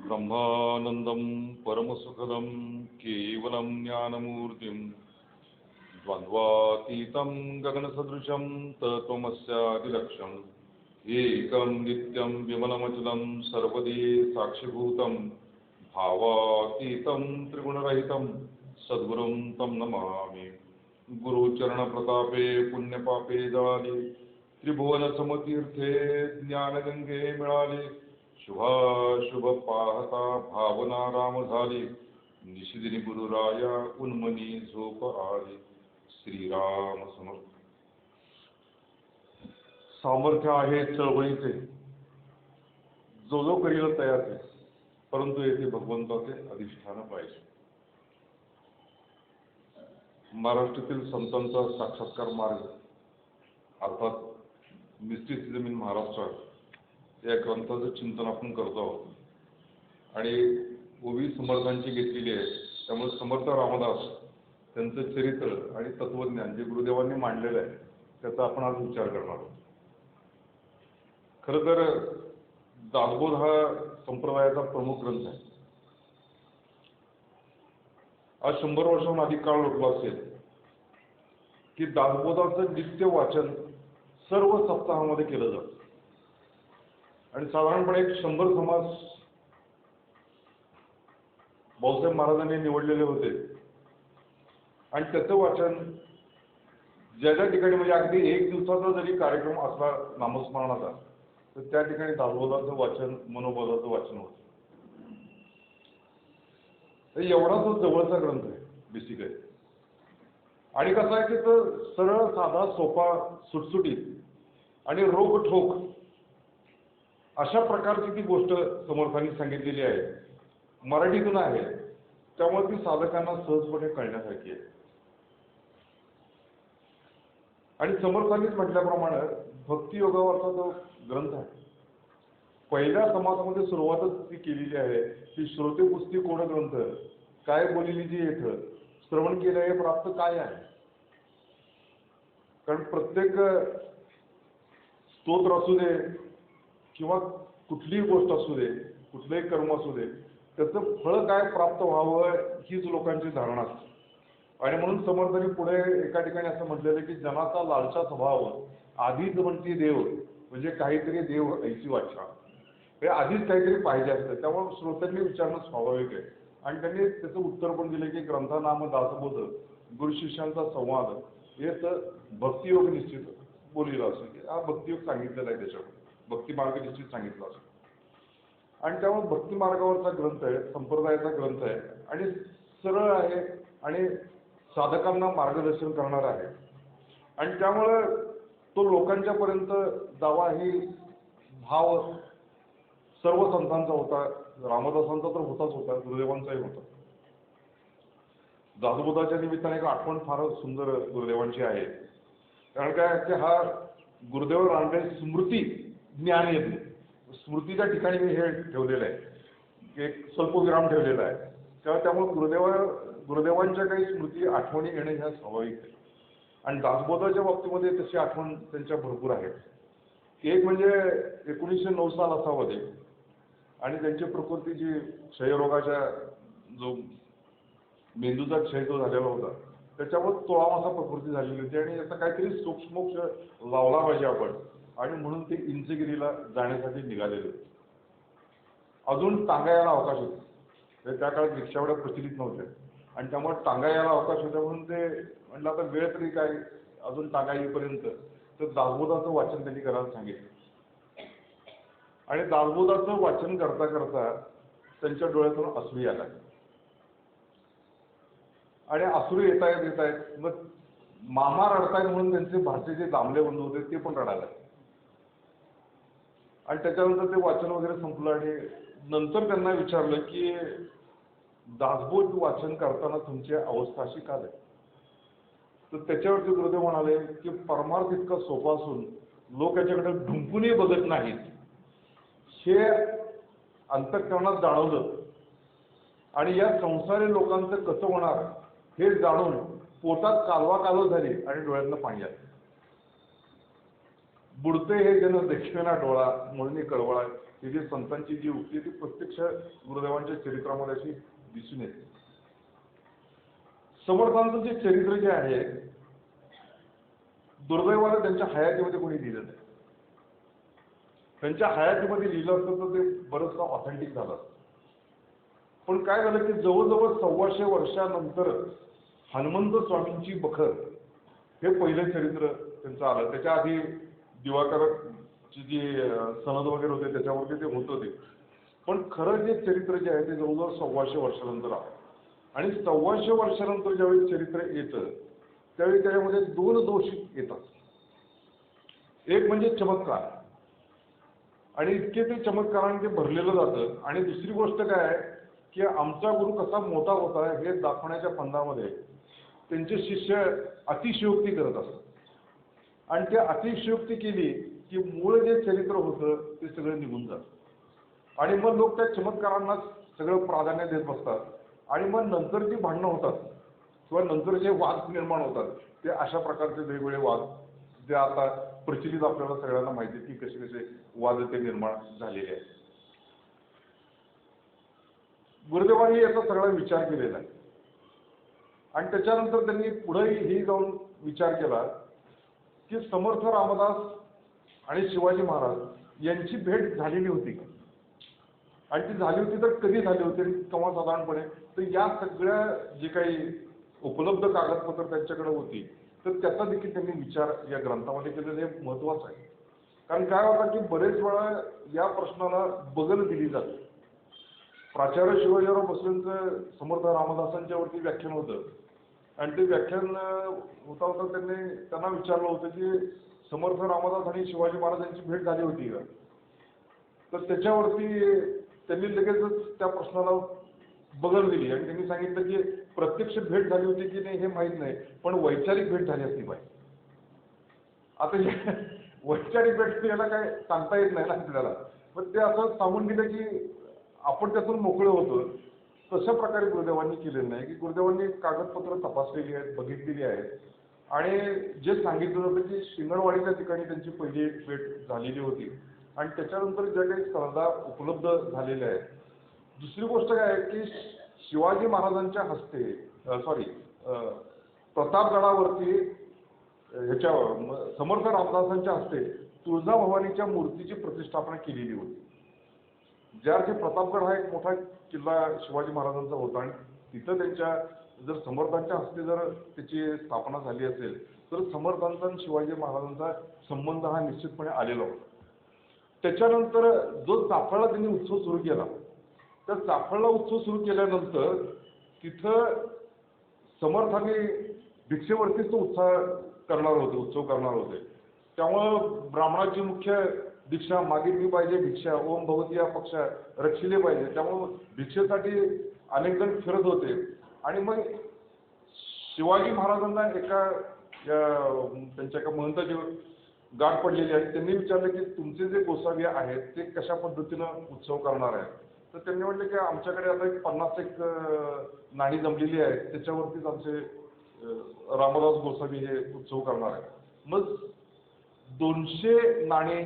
ब्रह्मानंदं परमसुखदं केवलं ज्ञानमूर्तिं द्वन्द्वातीतं गगनसदृशं तत्त्वमस्यादिलक्ष्यम् एकं नित्यं विमलमचलं सर्वदी साक्षिभूतं भावातीतं त्रिगुणरहितं सद्गुरुं तं नमामि। गुरुचरणप्रतापे पुण्यपापे जाले त्रिभुवनसमतीर्थे ज्ञानगंगे मिळाले शुभाशुभ पाहता भावना राम झाली निशिदिनी गुरुराया उन्मनी झोप आली। श्रीराम समर्थ। सामर्थ्य आहे चळवळीचे जो जो करील तयाचे परंतु येथे भगवंताचे अधिष्ठान पाहिजे। महाराष्ट्रातील संतांचा साक्षात्कार मार्ग अर्थात मिस्टिसिझम इन महाराष्ट्र या ग्रंथाचं चिंतन आपण करतो आहोत आणि ओवी समर्थांची घेतलेली आहे। त्यामुळे समर्थ रामदास त्यांचं चरित्र आणि तत्वज्ञान जे गुरुदेवांनी मांडलेलं आहे त्याचा आपण आज विचार करणार आहोत। खरं तर दासबोध हा संप्रदायाचा प्रमुख ग्रंथ आहे। आज 100 वर्षांहून अधिक काळ लोटला असेल की दासबोधाचं नित्य वाचन सर्व सप्ताहामध्ये केलं जातं आणि साधारणपणे 100 समाज भाऊसाहेब महाराजांनी निवडलेले होते आणि त्याचं वाचन ज्या ज्या ठिकाणी म्हणजे अगदी 1 दिवसाचा जरी कार्यक्रम असला नामस्मरणाचा तर त्या ठिकाणी दासबोधाचं वाचन मनोबोधाचं वाचन होतं। एवढा तो जवळचा ग्रंथ आहे बेसिक आहे आणि कसा आहे की तो सरळ साधा सोपा सुटसुटीत आणि रोखठोक अशा प्रकारची ती गोष्ट समर्थांनी सांगितलेली आहे। मराठीतून आहे त्यामुळे ती साधकांना सहजपणे कळण्यासारखी आहे आणि समर्थांनीच म्हटल्याप्रमाणे भक्तियोगावरचा जो ग्रंथ आहे पहिल्या समाजामध्ये सुरुवातच ती केलेली आहे की श्रोते पुस्ती कोण ग्रंथ काय बोलिली जी येतं श्रवण केलं हे प्राप्त काय आहे। कारण प्रत्येक स्तोत्र असू दे किंवा कुठलीही गोष्ट असू दे कुठलंही कर्म असू दे त्याचं फळ काय प्राप्त व्हावं हीच लोकांची धारणा असते आणि म्हणून समर्थांनी पुढे एका ठिकाणी असं म्हटलेलं की जनाचा लालचा स्वभाव आधीच म्हणती देव म्हणजे काहीतरी देव ऐसी वाचा हे आधीच काहीतरी पाहिजे असतं। त्यामुळे श्रोत्यांनी विचारणं स्वाभाविक आहे आणि त्यांनी त्याचं उत्तर पण दिलं की ग्रंथानाम दासबोध गुरुशिष्यांचा संवाद हेच भक्तियोग निश्चित बोललेलं असं की हा भक्तियोग सांगितलेला आहे त्याच्यावर भक्ती मार्ग निश्चित सांगितला असं आणि त्यामुळे भक्ती मार्गावरचा ग्रंथ आहे संप्रदायाचा ग्रंथ आहे आणि सरळ आहे आणि साधकांना मार्गदर्शन करणार आहे आणि त्यामुळे तो लोकांच्या पर्यंत जावा ही भाव सर्व संतांचा होता। रामदासांचा तर होताच होता गुरुदेवांचाही होता। दासबोधाच्या निमित्ताने एक आठवण फार सुंदर गुरुदेवांची आहे कारण काय की हा गुरुदेव रामदेव स्मृती ज्ञान यज्ञ स्मृतीच्या ठिकाणी मी हे ठेवलेलं आहे एक स्वल्पविराम ठेवलेला आहे त्यामुळे गुरुदेवांच्या काही स्मृती आठवणी येणे ह्या स्वाभाविक आहे आणि दासबोधाच्या बाबतीमध्ये तशी आठवण त्यांच्या भरपूर आहेत। एक म्हणजे 1909 साल असावं ते आणि त्यांची प्रकृती जी क्षयरोगाच्या जो मेंदूचा क्षय जो झालेला होता त्याच्यावर 16 मासा प्रकृती झालेली होती आणि याचा काहीतरी सूक्ष्मोक्ष लावला पाहिजे आपण आणि म्हणून ते इंचगिरीला जाण्यासाठी निघालेले होते। अजून टांगा यायला अवकाश होता त्या काळात रिक्षा एवढ्या प्रचलित नव्हत्या आणि त्यामुळे टांगा यायला अवकाश होता म्हणून ते म्हटलं आता वेळ तरी काय अजून टांगा येईपर्यंत तर दासबोधाचं वाचन त्यांनी करायला सांगितलं आणि दासबोधाचं वाचन करता करता त्यांच्या डोळ्यातून अश्रू यायला आणि अश्रू येत आहेत मग मामा रडतायत म्हणून त्यांचे भारतीय जे दामले बंधू होते ते पण रडायला आणि त्याच्यानंतर ते वाचन वगैरे संपलं आणि नंतर त्यांना विचारलं की दासबोध वाचन करताना तुमची अवस्था अशी का झाली तर त्याच्यावरती गुरुदेव म्हणाले की परमार्थ इतका सोपा असून लोक याच्याकडे ढुंकूनही बघत नाहीत हे अंतःकरणात जाणवलं आणि या संसारी लोकांचं कसं होणार हे जाणून पोटात कालवा कालव झाली आणि डोळ्यातनं पाणी आलं। बुडते हे जन देखवेना डोळा म्हणून कळवळा, ही जी संतांची जी उक्ती आहे ती प्रत्यक्ष गुरुदेवांच्या चरित्रामध्ये अशी दिसून येते. समर्थांचं जे चरित्र जे आहे दुर्दैवाने त्यांच्या हयातीमध्ये कोणी लिहिलं नाही. त्यांच्या हयातीमध्ये लिहिलं असतं तर ते बरंचसं ऑथेंटिक झालं असतं. पण काय झालं की जवळजवळ 125 वर्षानंतर हनुमंत स्वामींची बखर हे पहिलं चरित्र त्यांचं आलं. त्याच्या आधी दिवाकरची जी सनद वगैरे होते त्याच्यावरती ते होत होते. पण खरं जे चरित्र जे आहे ते जवळजवळ 125 वर्षानंतर आलं. आणि 125 वर्षानंतर ज्यावेळी चरित्र येतं त्यावेळी त्याच्यामध्ये 2 दोष येतात. एक म्हणजे चमत्कार, आणि इतके ते चमत्काराने ते भरलेलं जातं. आणि दुसरी गोष्ट काय आहे की आमचा गुरु कसा मोठा होता हे दाखवण्याच्या फंदामध्ये त्यांचे शिष्य अतिशयोक्ती करत असतात. आणि ते अतिशयोक्ती केली की मूळ जे चरित्र होतं ते सगळं निघून जातं. आणि मग लोक त्या चमत्कारांना सगळं प्राधान्य देत बसतात. आणि मग नंतर जी भांडणं होतात किंवा नंतर जे वाद निर्माण होतात ते अशा प्रकारचे वेगवेगळे वाद जे आता प्रचलित आपल्याला सगळ्यांना माहिती आहे की कसे कसे वाद ते निर्माण झालेले आहेत. गुरुदेवांनी याचा सगळा विचार केलेला आहे. आणि त्याच्यानंतर त्यांनी पुढेही जाऊन विचार केला की समर्थ रामदास आणि शिवाजी महाराज यांची भेट झालेली होती का, आणि ती झाली होती तर कधी झाली होती केव्हा साधारणपणे. तर या सगळ्या जे काही उपलब्ध कागदपत्र त्यांच्याकडे होती तर त्याचा देखील त्यांनी विचार या ग्रंथामध्ये केलेला हे महत्वाचं आहे. कारण काय होतं की बरेच वेळा या प्रश्नाला बगल दिली जाते. प्राचार्य शिवाजीराव भोसलेंचं समर्थ रामदासांच्या वरती व्याख्यान होतं. आणि ते व्याख्यान होता होता त्यांना विचारलं होतं की समर्थ रामदास आणि शिवाजी महाराजांची भेट झाली होती का. तर त्याच्यावरती त्यांनी लगेचच त्या प्रश्नाला बगल दिली आणि त्यांनी सांगितलं की प्रत्यक्ष भेट झाली होती की नाही हे माहीत नाही, पण वैचारिक भेट झाली असती पाहिजे. आता वैचारिक भेट याला काय सांगता येत नाही ना आपल्याला, पण ते असं सांगून दिलं की आपण त्यातून मोकळे होतो. तशा प्रकारे गुरुदेवांनी केलेलं नाही की गुरुदेवांनी कागदपत्र तपासलेली आहेत, बघितलेली आहेत. आणि जे सांगितलं जातं की शिंगणवाडीच्या ठिकाणी त्यांची पहिली भेट झालेली होती. आणि त्याच्यानंतर ज्या काही स्पर्धा उपलब्ध झालेल्या आहेत. दुसरी गोष्ट काय आहे की शिवाजी महाराजांच्या हस्ते प्रतापगडावरती ह्याच्या समर्थ रामदासांच्या हस्ते तुळजाभवानीच्या मूर्तीची प्रतिष्ठापना केलेली होती. ज्याचे प्रतापगड हा एक मोठा किल्ला शिवाजी महाराजांचा होता आणि तिथं त्यांच्या जर समर्थांच्या हस्ते जर त्याची स्थापना झाली असेल तर समर्थांचा आणि शिवाजी महाराजांचा संबंध हा निश्चितपणे आलेला होता. त्याच्यानंतर जो चाफळला त्यांनी उत्सव सुरू केला, त्या चाफळला उत्सव सुरू केल्यानंतर तिथं समर्थांनी भिक्षेवरतीच तो उत्सव करणार होते. त्यामुळं ब्राह्मणाची मुख्य दीक्षा मागितली पाहिजे, भिक्षा ओम भगवती या पक्षा रक्षिले पाहिजे. त्यामुळं भिक्षेसाठी अनेक जण फिरत होते. आणि मग शिवाजी महाराजांना त्यांच्या एका महंताची गाठ पडलेली आहे. त्यांनी विचारलं की तुमचे जे गोसावी आहेत ते कशा पद्धतीनं उत्सव करणार आहेत. तर त्यांनी म्हटलं की आमच्याकडे आता 50 नाणी जमलेली आहेत, त्याच्यावरतीच आमचे रामदास गोसावी हे उत्सव करणार आहेत. मग 200 नाणी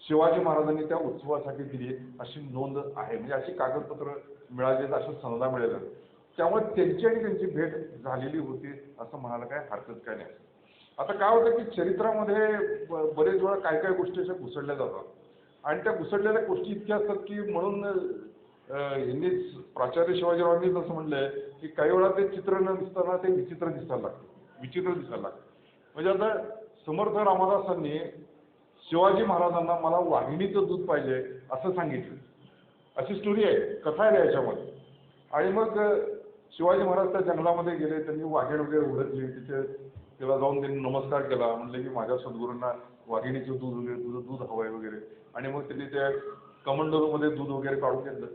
शिवाजी महाराजांनी त्या उत्सवासाठी दिली अशी नोंद आहे. म्हणजे अशी कागदपत्र मिळाली, अशा सनदा मिळाल्या. त्यामुळे त्यांची आणि त्यांची भेट झालेली होती असं म्हणायला काय हरकत काय नाही. आता काय होतं की चरित्रामध्ये बरेच वेळा काय काय गोष्टी अशा घुसडल्या जातात. आणि त्या घुसडलेल्या गोष्टी इतक्या असतात की म्हणून यांनी प्राचार्य शिवाजीरावांनी असं म्हणलंय की काही वेळा ते चित्र न दिसताना ते विचित्र दिसायला लागतं. म्हणजे आता समर्थ रामदासांनी शिवाजी महाराजांना मला वाघिणीचं दूध पाहिजे असं सांगितलं. अशी स्टोरी आहे, कथा आहे याच्यामध्ये. आणि मग शिवाजी महाराज त्या जंगलामध्ये गेले, त्यांनी वाघीण वगैरे उडतली. तिथे त्याला जाऊन त्यांनी नमस्कार केला, म्हणले की माझ्या सद्गुरूंना वाघिणीचं दूध वगैरे तुझं दूध हवंय वगैरे. आणि मग त्यांनी त्या कमंडलूमध्ये दूध वगैरे काढून घेतलं.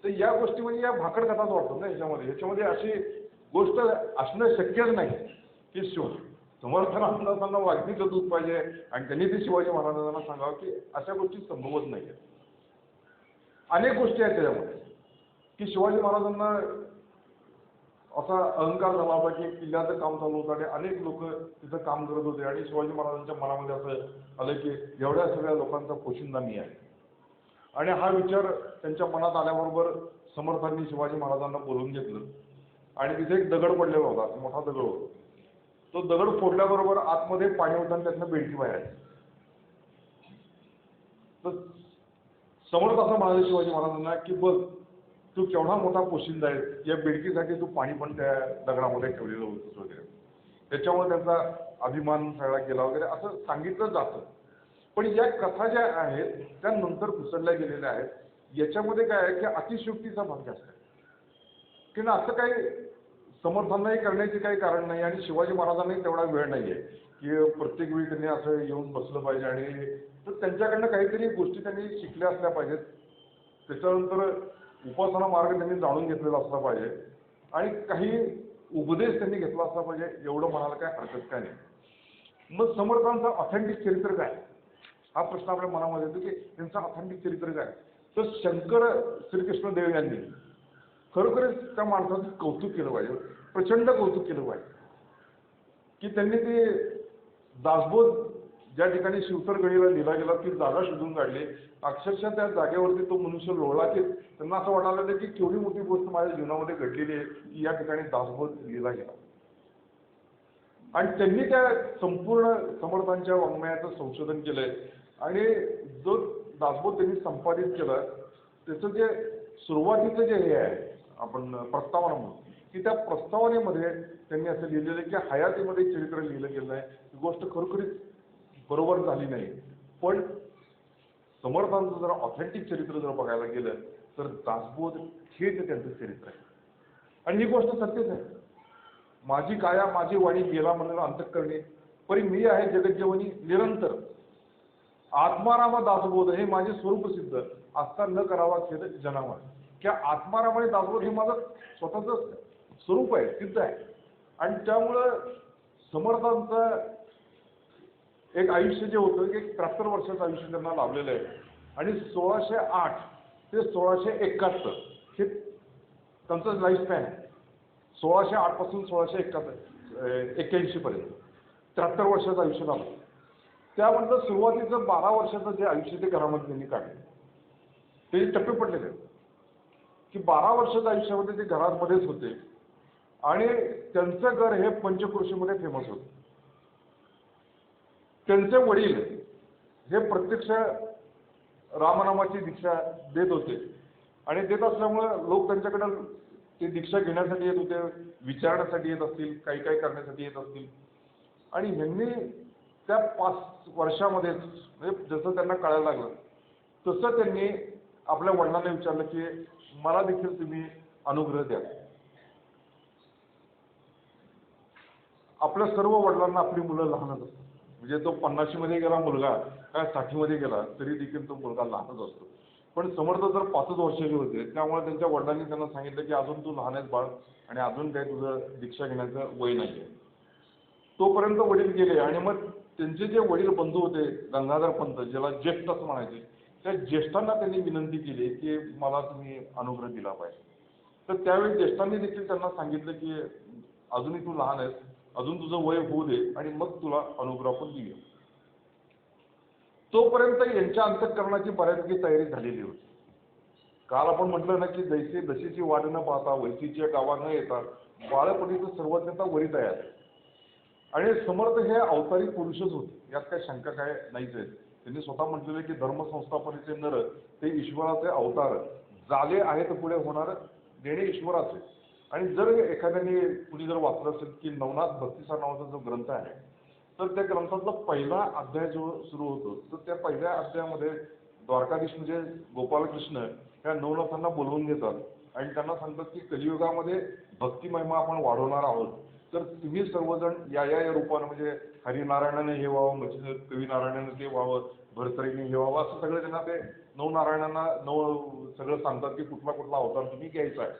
तर या गोष्टी म्हणजे या भाकड कथाच वाटतात ना याच्यामध्ये अशी गोष्ट असणं शक्यच नाही की समर्थ रामदासांना वाघिणीचं दूध पाहिजे आणि त्यांनी ते शिवाजी महाराजांना सांगावं की अशा गोष्टी संभवत नाही. अनेक गोष्टी आहेत त्याच्यामध्ये की शिवाजी महाराजांना असा अहंकार झाला होता की किल्ल्याचं काम चालू होतं आणि अनेक लोक तिथं काम करत होते आणि शिवाजी महाराजांच्या मनामध्ये असं आलं की एवढ्या सगळ्या लोकांचा पोशिंदा मी आहे. आणि हा विचार त्यांच्या मनात आल्याबरोबर समर्थांनी शिवाजी महाराजांना बोलवून घेतलं आणि तिथे एक दगड पडलेला होता, मोठा दगड होता. तो दगड फोडल्याबरोबर आतमध्ये पाणी होतं आणि त्यातनं बेडकी बाहेर आली. तर समर्थ असं म्हणाले शिवाजी महाराजांना की बघ तू केवढा मोठा पोशिंदा आहे, या बेडकीसाठी तू पाणी पण त्या दगडामध्ये ठेवलेलं होतंस वगैरे. त्याच्यामुळे त्यांचा अभिमान सगळा गेला वगैरे असं सांगितलं जातं. पण या कथा ज्या आहेत त्या नंतर घुसडल्या गेलेल्या आहेत. याच्यामध्ये काय आहे की अतिशयोक्तीचा भाग जास्त आहे की ना, असं काही समर्थांनाही करण्याचे काही कारण नाही आणि शिवाजी महाराजांनाही तेवढा वेळ नाहीये की प्रत्येक वेळी त्यांनी असं येऊन बसलं पाहिजे. आणि तर त्यांच्याकडनं काहीतरी गोष्टी त्यांनी शिकल्या असल्या पाहिजेत. त्याच्यानंतर उपासना मार्ग त्यांनी जाणून घेतलेला असला पाहिजे आणि काही उपदेश त्यांनी घेतला असला पाहिजे. एवढं म्हणायला काय हरकत काय नाही. मग समर्थांचं ऑथेंटिक चरित्र काय हा प्रश्न आपल्या मनामध्ये येतो की त्यांचं ऑथेंटिक चरित्र काय. तर शंकर श्रीकृष्ण देव यांनी खरोखरच त्या माणसाचं कौतुक केलं पाहिजे, प्रचंड कौतुक केलं पाहिजे की त्यांनी ते दासबोध ज्या ठिकाणी शिवतरगडीला लिहिला गेला ती जागा शोधून काढली. अक्षरशः त्या जागेवरती तो मनुष्य लोळला की त्यांना असं वाटायला की केवढी मोठी गोष्ट माझ्या जीवनामध्ये घडलेली आहे की या ठिकाणी दासबोध लिहिला गेला. आणि त्यांनी त्या संपूर्ण समर्थांच्या वाङ्मयाचं संशोधन केलंय आणि जो दासबोध त्यांनी संपादित केला त्याचं जे सुरुवातीचं जे हे आहे आपण प्रस्तावना म्हणून की त्या प्रस्तावनेमध्ये त्यांनी असं लिहिलेलं आहे की हयातीमध्ये चरित्र लिहिलं गेलं आहे. ही गोष्ट खरोखरीच बरोबर झाली नाही. पण समर्थांचं जर ऑथेंटिक चरित्र जर बघायला गेलं तर दासबोध हेच त्यांचं चरित्र आहे. आणि ही गोष्ट सत्यच आहे. माझी काया माझी वाणी गेला म्हणून अंतःकरणी परी मी आहे जगज्जेवणी निरंतर आत्माराम दासबोध हे माझे स्वरूप सिद्ध आस्था न करावा खेद जनावर. की आत्माराम आणि दासबोध हे माझं स्वतःच स्वरूप आहे, सिद्ध आहे. आणि त्यामुळं समर्थांचं एक आयुष्य जे होतं की 73 वर्षाचं आयुष्य त्यांना लाभलेलं आहे. आणि 1608 ते 1671 हे त्यांचं लाईफ स्पॅन आहे. 1608 पासून 1681 पर्यंत 73 वर्षाचं आयुष्य लाभलं. त्यामधलं सुरुवातीचं 12 वर्षाचं जे आयुष्य ते घरामध्ये त्यांनी काढले ते टप्पे पडलेले आहेत की 12 वर्षाच्या आयुष्यामध्ये ते घरामध्येच होते आणि त्यांचं घर हे पंचक्रोशीमध्ये फेमस होतं. त्यांचे वडील हे प्रत्यक्ष रामनामाची दीक्षा देत होते आणि देत असल्यामुळे लोक त्यांच्याकडे ते दीक्षा घेण्यासाठी येत होते, विचारण्यासाठी येत असतील, काही काही करण्यासाठी येत असतील. आणि ह्यांनी त्या 5 वर्षामध्ये म्हणजे जसं त्यांना कळायला लागलं तसं त्यांनी आपल्या वडिलांना विचारलं की मला देखील तुम्ही अनुग्रह द्या. आपल्या सर्व वडिलांना आपली मुलं लहानच असतात. म्हणजे तो 50 मध्ये गेला मुलगा काय 60 मध्ये गेला तरी देखील तो मुलगा लहानच असतो. पण समर्थ जर 5 वर्षाचे होते त्यामुळे त्यांच्या वडिलांनी त्यांना सांगितलं की अजून तू लहान आहेस बाळ आणि अजून काही तुझं दीक्षा घेण्याचं वय नाही आहे. तोपर्यंत वडील गेले आणि मग त्यांचे जे वडील बंधू होते गंगाधर पंत ज्याला ज्येष्ठ असं म्हणायचे त्या ज्येष्ठांना त्यांनी विनंती केली की मला तुम्ही अनुग्रह दिला पाहिजे. तर त्यावेळी ज्येष्ठांनी देखील त्यांना सांगितलं की अजूनही तू लहान आहेस, अजून तुझं वय होऊ दे आणि मग तुला अनुग्रह पण देऊया. तोपर्यंत यांच्या अंतःकरणाची बऱ्यापैकी तयारी झालेली होती. काल आपण म्हटलं ना की जैसे दशीची वाट न पाहता वैशीच्या गावा न येता बाळपणीचं सर्वज्ञता वरी तयार आहे. आणि समर्थ हे अवतारी पुरुषच होते, यात काही शंका काय नाहीच आहे. त्यांनी स्वतः म्हटलेलं की धर्मसंस्थापनेचे नर ते ईश्वराचे अवतार झाले आहेत पुढे होणार देणे ईश्वराचे. आणि जर एखाद्याने कुणी जर वाचलं असेल की नवनाथ भक्तिसार नावाचा जो ग्रंथ आहे तर त्या ग्रंथातला पहिला अध्याय जो सुरू होतो तर त्या पहिल्या अध्यायामध्ये द्वारकाधीश म्हणजे गोपालकृष्ण त्या नवनाथांना बोलवून घेतात आणि त्यांना सांगतात की कलियुगामध्ये भक्ती महिमा आपण वाढवणार आहोत तर तुम्ही सर्वजण या रूपानं म्हणजे हरिनारायणाने हे व्हावं म्हणजे कवी नारायणाने ते व्हावं भरतरीने हे व्हावं असं सगळं त्यांना ते नवनारायणांना सगळं सांगतात की कुठला कुठला अवतार तुम्ही घ्यायचा आहे.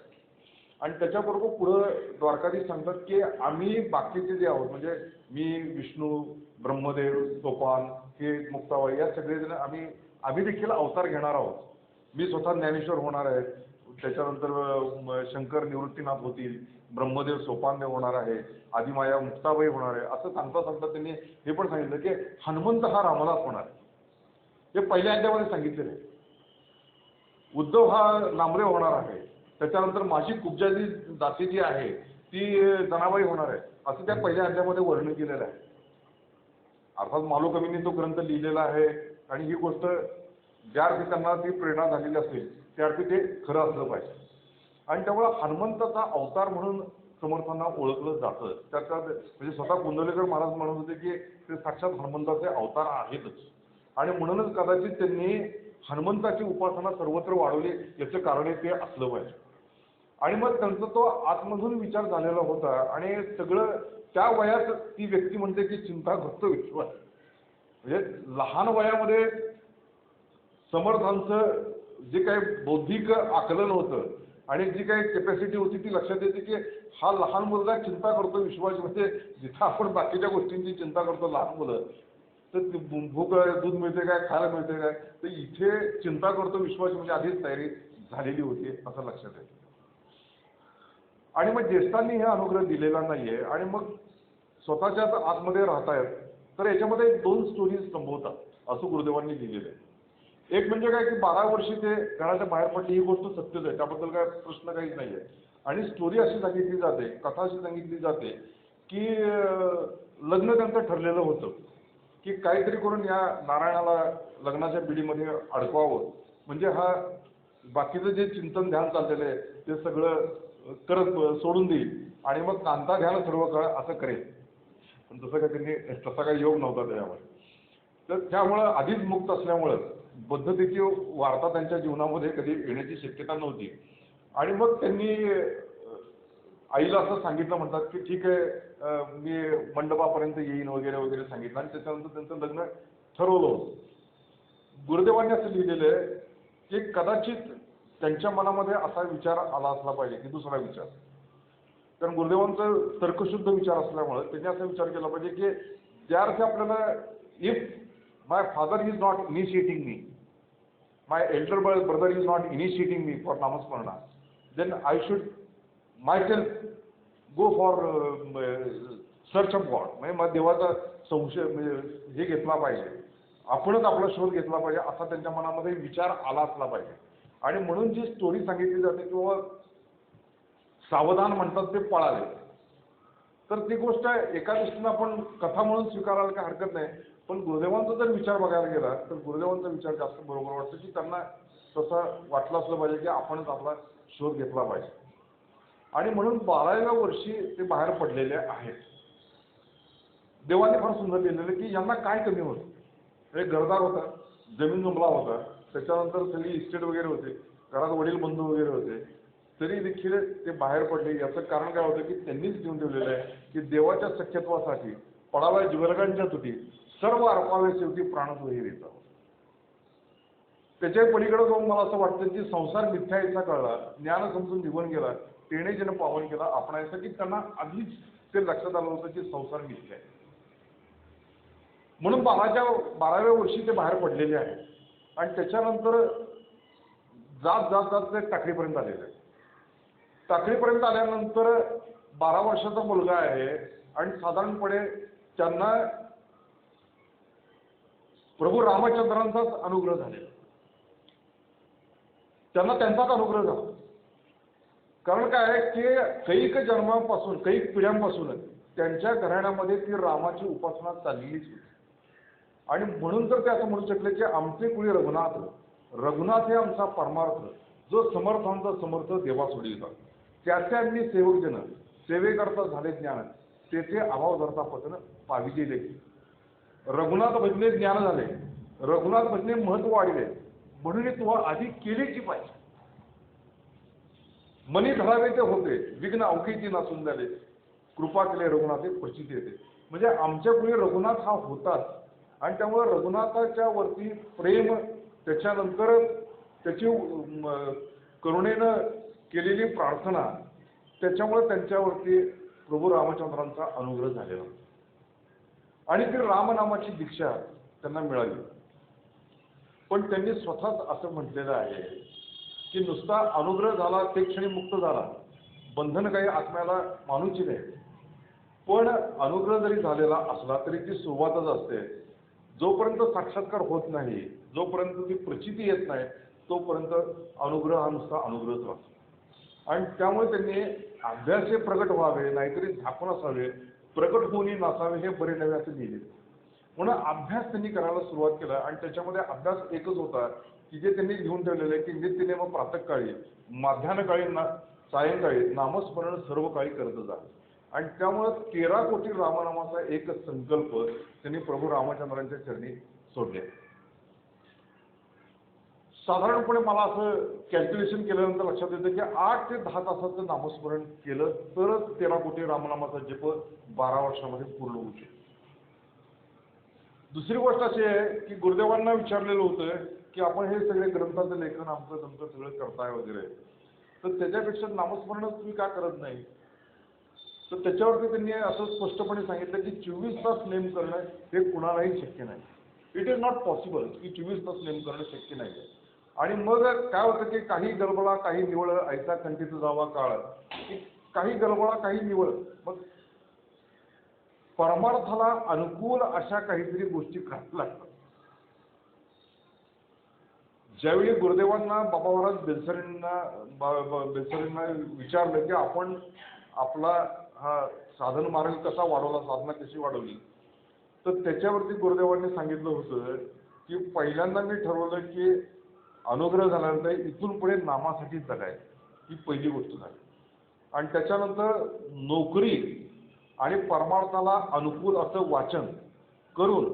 आणि त्याच्याबरोबर पुढं द्वारकाधीश सांगतात की आम्ही बाकीचे जे आहोत म्हणजे मी विष्णू ब्रह्मदेव सोपान हे मुक्ताबाई या सगळेजण आम्ही देखील अवतार घेणार आहोत. मी स्वतः ज्ञानेश्वर होणार आहे, त्याच्यानंतर शंकर निवृत्तीनाथ होतील, ब्रह्मदेव सोपानदेव होणार आहे, आदिमाया मुक्ताबाई होणार आहे, असं सांगता सांगता त्यांनी हे पण सांगितलं की हनुमंत हा रामालाच होणार आहे. हे पहिल्या अध्यायामध्ये सांगितलेलं आहे. उद्धव हा नामदेव होणार आहे, त्याच्यानंतर माझी कुब्जा जी जाती जी आहे ती जनाबाई होणार आहे, असं त्या पहिल्या अध्यायामध्ये वर्णन केलेलं आहे. अर्थात मालोकवींनी तो ग्रंथ लिहिलेला आहे आणि ही गोष्ट ज्या अर्थी त्यांना ती प्रेरणा झालेली असेल त्या अर्थी ते खरं असलं पाहिजे. आणि त्यामुळे हनुमंताचा अवतार म्हणून समर्थांना ओळखलं जातं. त्याचा म्हणजे स्वतः कुंडलेकर महाराज म्हणत होते की ते साक्षात हनुमंताचे अवतार आहेतच आणि म्हणूनच कदाचित त्यांनी हनुमंताची उपासना सर्वत्र वाढवली याचं कारण ते असलं पाहिजे. आणि मग त्यांचा तो आतमधून विचार झालेला होता आणि सगळं त्या वयात ती व्यक्ती म्हणते की चिंताग्रस्त विश्वास, म्हणजे लहान वयामध्ये समर्थांचं जे काही बौद्धिक आकलन होतं आणि जी काही कॅपॅसिटी होती ती लक्षात येते की हा लहान मुलगा चिंता करतो विश्वास, म्हणजे जिथं आपण बाकीच्या गोष्टींची चिंता करतो लहान मुलं, तर भूक दूध मिळते काय, खायला मिळते काय, तर इथे चिंता करतो विश्वास म्हणजे आधीच तयारी झालेली होती असं लक्षात येतं. आणि मग ज्येष्ठांनी हे अनुग्रह दिलेला नाहीये आणि मग स्वतःच्याच आतमध्ये राहतायत, तर याच्यामध्ये 2 स्टोरीज संभवतात असं गुरुदेवांनी लिहिलेलं आहे. एक म्हणजे काय की 12 वर्षी ते घराच्या बाहेर पडली, ही गोष्ट सत्यच आहे, त्याबद्दल काय प्रश्न काहीच नाही आहे. आणि स्टोरी अशी सांगितली जाते, कथा अशी सांगितली जाते की लग्न त्यांचं ठरलेलं होतं की काहीतरी करून या नारायणाला लग्नाच्या पिढीमध्ये अडकवावं, म्हणजे हा बाकीचं जे चिंतन ध्यान चाललेलं आहे ते सगळं करत सोडून देईल आणि मग कांता घ्यायला सर्व काळ असं करेल. पण तसं काय त्यांनी तसा काही योग नव्हता त्याच्यामध्ये. तर त्यामुळं आधीच मुक्त असल्यामुळं बद्धतेची वार्ता त्यांच्या जीवनामध्ये कधी येण्याची शक्यता नव्हती. आणि मग त्यांनी आईला असं सांगितलं, म्हणतात की ठीक आहे मी मंडपापर्यंत येईन वगैरे वगैरे सांगितलं आणि त्याच्यानंतर त्यांचं लग्न ठरवलं. गुरुदेवांनी असं लिहिलेलं आहे की कदाचित त्यांच्या मनामध्ये असा विचार आला असला पाहिजे की दुसरा विचार, कारण गुरुदेवांचं तर्कशुद्ध विचार असल्यामुळे त्यांनी असा विचार केला पाहिजे की ज्या अर्थी आपल्याला if my father is not initiating me, my elder brother is not initiating me for नामस्मरणा, then I should myself go for search of God, म्हणजे मग देवाचा संशय म्हणजे हे घेतला पाहिजे, आपणच आपला शोध घेतला पाहिजे असा त्यांच्या मनामध्ये विचार आला असला पाहिजे. आणि म्हणून जी स्टोरी सांगितली जाते किंवा सावधान म्हणतात ते पळाले, तर ती गोष्ट एका दृष्टीनं आपण कथा म्हणून स्वीकारायला काही हरकत नाही. पण गुरुदेवांचा जर विचार बघायला गेला तर गुरुदेवांचा विचार जास्त बरोबर वाटतो की त्यांना तसं वाटलं असलं पाहिजे की आपणच आपला शोध घेतला पाहिजे. आणि म्हणून 12व्या वर्षी ते बाहेर पडलेले आहेत. देवाने फार सुंदर लिहिलेलं की यांना काय कमी होतं, एक घरदार होता, जमीन जुमला होता, त्याच्यानंतर सगळी इस्टेट वगैरे होते, घरात वडील बंधू वगैरे होते, तरी देखील ते बाहेर पडले. याचं कारण काय होतं की त्यांनीच लिहून ठेवलेलं आहे की देवाच्या सख्यत्वासाठी पडावा ज्वरगांच्या तुटी सर्व अर्पावे शेवटी प्राणद्रोही देतात. त्याच्या पलीकडे जाऊन मला असं वाटतं की संसार मिथ्या याचा कळला, ज्ञान समजून निघून गेला, तेणे ज्यानं पावन केला आपणासाठी त्यांना आधीच ते लक्षात आलं होतं की संसार मिथ्या आहे. म्हणून 12व्या वर्षी ते बाहेर पडलेले आहेत आणि त्याच्यानंतर जात जात जात ते टाकळीपर्यंत आलेले आहे. टाकळीपर्यंत आल्यानंतर 12 वर्षाचा मुलगा आहे आणि साधारणपणे त्यांना प्रभू रामचंद्रांचाच अनुग्रह झालेला, त्यांना त्यांचाच अनुग्रह झाला. कारण काय आहे की कैक जन्मापासून कैक पिढ्यांपासूनच त्यांच्या घराण्यामध्ये ती रामाची उपासना चाललेलीच होती. आणि म्हणून तर ते असं म्हणू शकले की आमचे कुळी रघुनाथ, रघुनाथ हे आमचा परमार्थ, जो समर्थांचा समर्थ देवा सोडिता, त्याच्या मी सेवकजन सेवेकरता झाले ज्ञान, तेथे अभाव धरता पतन पाविजे देखील. रघुनाथ भजने ज्ञान झाले, रघुनाथ भजने महत्व वाढले, म्हणून तू आधी केलीची पाहिजे. मनी धरावे ते होते, विघ्न अवघीची नसून झाले, कृपा केले रघुनाथे प्रचिती येते. म्हणजे आमच्या पुढे रघुनाथ हा होताच आणि त्यामुळे रघुनाथाच्या वरती प्रेम, त्याच्यानंतर त्याची करुणेनं केलेली प्रार्थना, त्याच्यामुळे त्यांच्यावरती प्रभू रामचंद्रांचा अनुग्रह झालेला आणि ती रामनामाची दीक्षा त्यांना मिळाली. पण त्यांनी स्वतःच असं म्हटलेलं आहे की नुसता अनुग्रह झाला ते क्षणी मुक्त झाला, बंधन काही आत्म्याला मानूची नाही. पण अनुग्रह जरी झालेला असला तरी ती सुरुवातच असते. जोपर्यंत साक्षात्कार होत नाही, जोपर्यंत ती प्रचिती येत नाही, तोपर्यंत अनुग्रह हा नुसता अनुग्रहच राहतो. आणि त्यामुळे त्यांनी अभ्यास हे प्रगट व्हावे, नाहीतरी झाकून असावे, प्रगट होऊन नसावे हे बरे नवे असे लिहिले. म्हणून अभ्यास त्यांनी करायला सुरुवात केला. आणि त्याच्यामध्ये अभ्यास एकच होता की जे त्यांनी लिहून ठेवलेलं आहे की नित्यनेम प्रातःकाळी, माध्यान्हकाळी, सायंकाळी नामस्मरण सर्व काळी करत जा. आणि त्यामुळं 13 कोटी रामनामाचा एक संकल्प त्यांनी प्रभू रामचंद्रांच्या चरणी सोडले. साधारणपणे मला असं कॅल्क्युलेशन केल्यानंतर लक्षात येतं की 8 ते 10 तासाचं नामस्मरण केलं तरच 13 कोटी रामनामाचा जप 12 वर्षामध्ये पूर्ण होऊ शकतो. दुसरी गोष्ट अशी आहे की गुरुदेवांना विचारलेलं होतं की आपण हे सगळे ग्रंथाचं लेखन आमचं तुमचं सगळं करताय वगैरे, तर त्याच्यापेक्षा नामस्मरणच तुम्ही का करत नाही. तर त्याच्यावरती त्यांनी असं स्पष्टपणे सांगितलं की 24 तास नेम करणं हे कुणालाही शक्य नाही. इट इज नॉट पॉसिबल की 24 तास नेम करणं शक्य नाही. आणि मग काय होतं की काही गडबडा काही निवळ ऐसा कंठीत जावा काळ, की काही गडबडा काही निवळ, मग परमार्थाला अनुकूल अशा काहीतरी गोष्टी करायला लागतात. ज्यावेळी गुरुदेवांना बाबा महाराज बेलसरींना विचारलं की आपण आपला हा साधन मार्ग कसा वाढवला, साधना कशी वाढवली, तर त्याच्यावरती गुरुदेवांनी सांगितलं होतं की पहिल्यांदा मी ठरवलं की अनुग्रह झाल्यानंतर इथून पुढे नामासाठी जगायचं, ही पहिली गोष्ट झाली. आणि त्याच्यानंतर नोकरी आणि परमार्थाला अनुकूल असं वाचन करून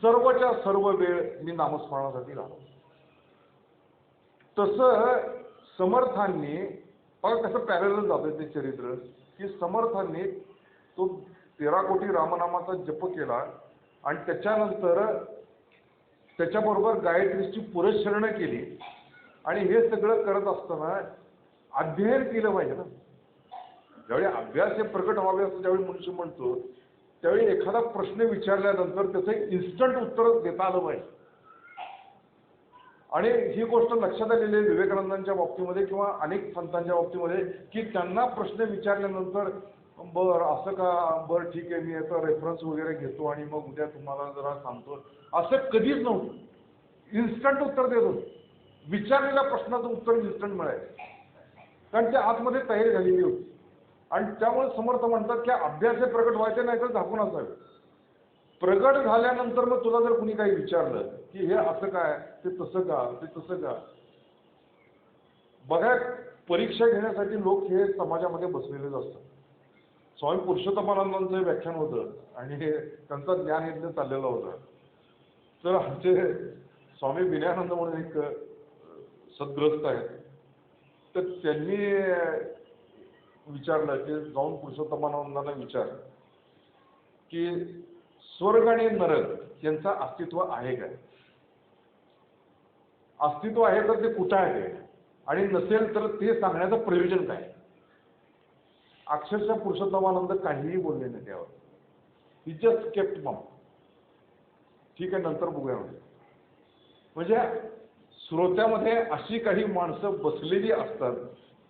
सर्वच्या सर्व वेळ मी नामस्मरणासाठी घालवला. तसं समर्थांनी बघा कसं पॅरलल जातं ते चरित्र, की समर्थांनी तो 13 कोटी रामनामाचा जप केला आणि त्याच्यानंतर त्याच्याबरोबर गायत्रीची पुरस्चरणं केली. आणि हे सगळं करत असताना अध्ययन केलं पाहिजे ना. ज्यावेळी अभ्यास हे प्रकट व्हावे असं ज्यावेळी मनुष्य म्हणतो, त्यावेळी एखादा प्रश्न विचारल्यानंतर त्याचं इन्स्टंट उत्तर देता आलं पाहिजे. आणि ही गोष्ट लक्षात आलेली आहे विवेकानंदांच्या बाबतीमध्ये किंवा अनेक संतांच्या बाबतीमध्ये, की त्यांना प्रश्न विचारल्यानंतर बरं असं का, बरं ठीक आहे मी याचा रेफरन्स वगैरे घेतो आणि मग उद्या तुम्हाला जरा सांगतो, असं कधीच नव्हतं. इन्स्टंट उत्तर देत होतं. विचारलेल्या प्रश्नाचं उत्तर इन्स्टंट मिळायचं, कारण ते आतमध्ये तयारी झालेली होती. आणि त्यामुळे समर्थ म्हणतात की अभ्यास हे प्रगट व्हायचे नाही तर झाकून असावे. प्रगट झाल्यानंतर मग तुला जर कुणी काही विचारलं की हे असं काय, ते तसं का, ते तसं का, बघा परीक्षा घेण्यासाठी लोक हे समाजामध्ये बसलेलेच असतात. स्वामी पुरुषोत्तमानंदांचं व्याख्यान होतं आणि त्यांचा ज्ञानयज्ञ चाललेला होता. तर आमचे स्वामी विनयानंद म्हणून एक सद्ग्रस्त आहेत, तर त्यांनी विचारलं की जाऊन पुरुषोत्तमानंदांना विचार की स्वर्ग आणि नरक यांचं अस्तित्व आहे काय, अस्तित्व आहे तर ते कुठं आहे आणि नसेल तर ते सांगण्याचं प्रयोजन काय. अक्षरशः पुरुषोत्तमानंद काहीही बोलले नाही त्यावर. ही जस्ट केप्ट मम. ठीक आहे नंतर बघूया. म्हणजे श्रोत्यामध्ये अशी काही माणसं बसलेली असतात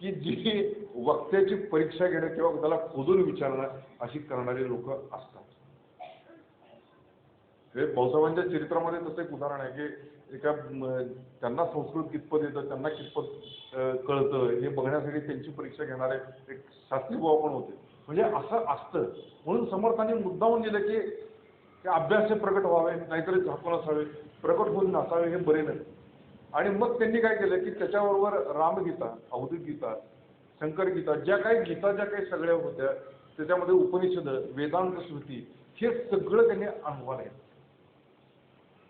की जी वक्त्याची परीक्षा घेणं किंवा त्याला खोदून विचारणं अशी करणारी लोक असतात. हे भाऊसाहेबांच्या चरित्रामध्ये तसं एक उदाहरण आहे की एका त्यांना संस्कृत कितपत येतं, त्यांना कितपत कळतं हे बघण्यासाठी त्यांची परीक्षा घेणारे एक शास्त्री भाऊ पण होते. म्हणजे असं असतं. म्हणून समर्थांनी मुद्दामून दिलं की अभ्यास हे प्रगट व्हावे, नाहीतरी झाकून असावे, प्रगट होऊन नसावे हे बरे नाही. आणि मग त्यांनी काय केलं की त्याच्याबरोबर रामगीता, अवधूत गीता, शंकर गीता, ज्या काही सगळ्या होत्या, त्याच्यामध्ये उपनिषद, वेदांत श्रुती, हे सगळं त्यांनी अनुभव आहे.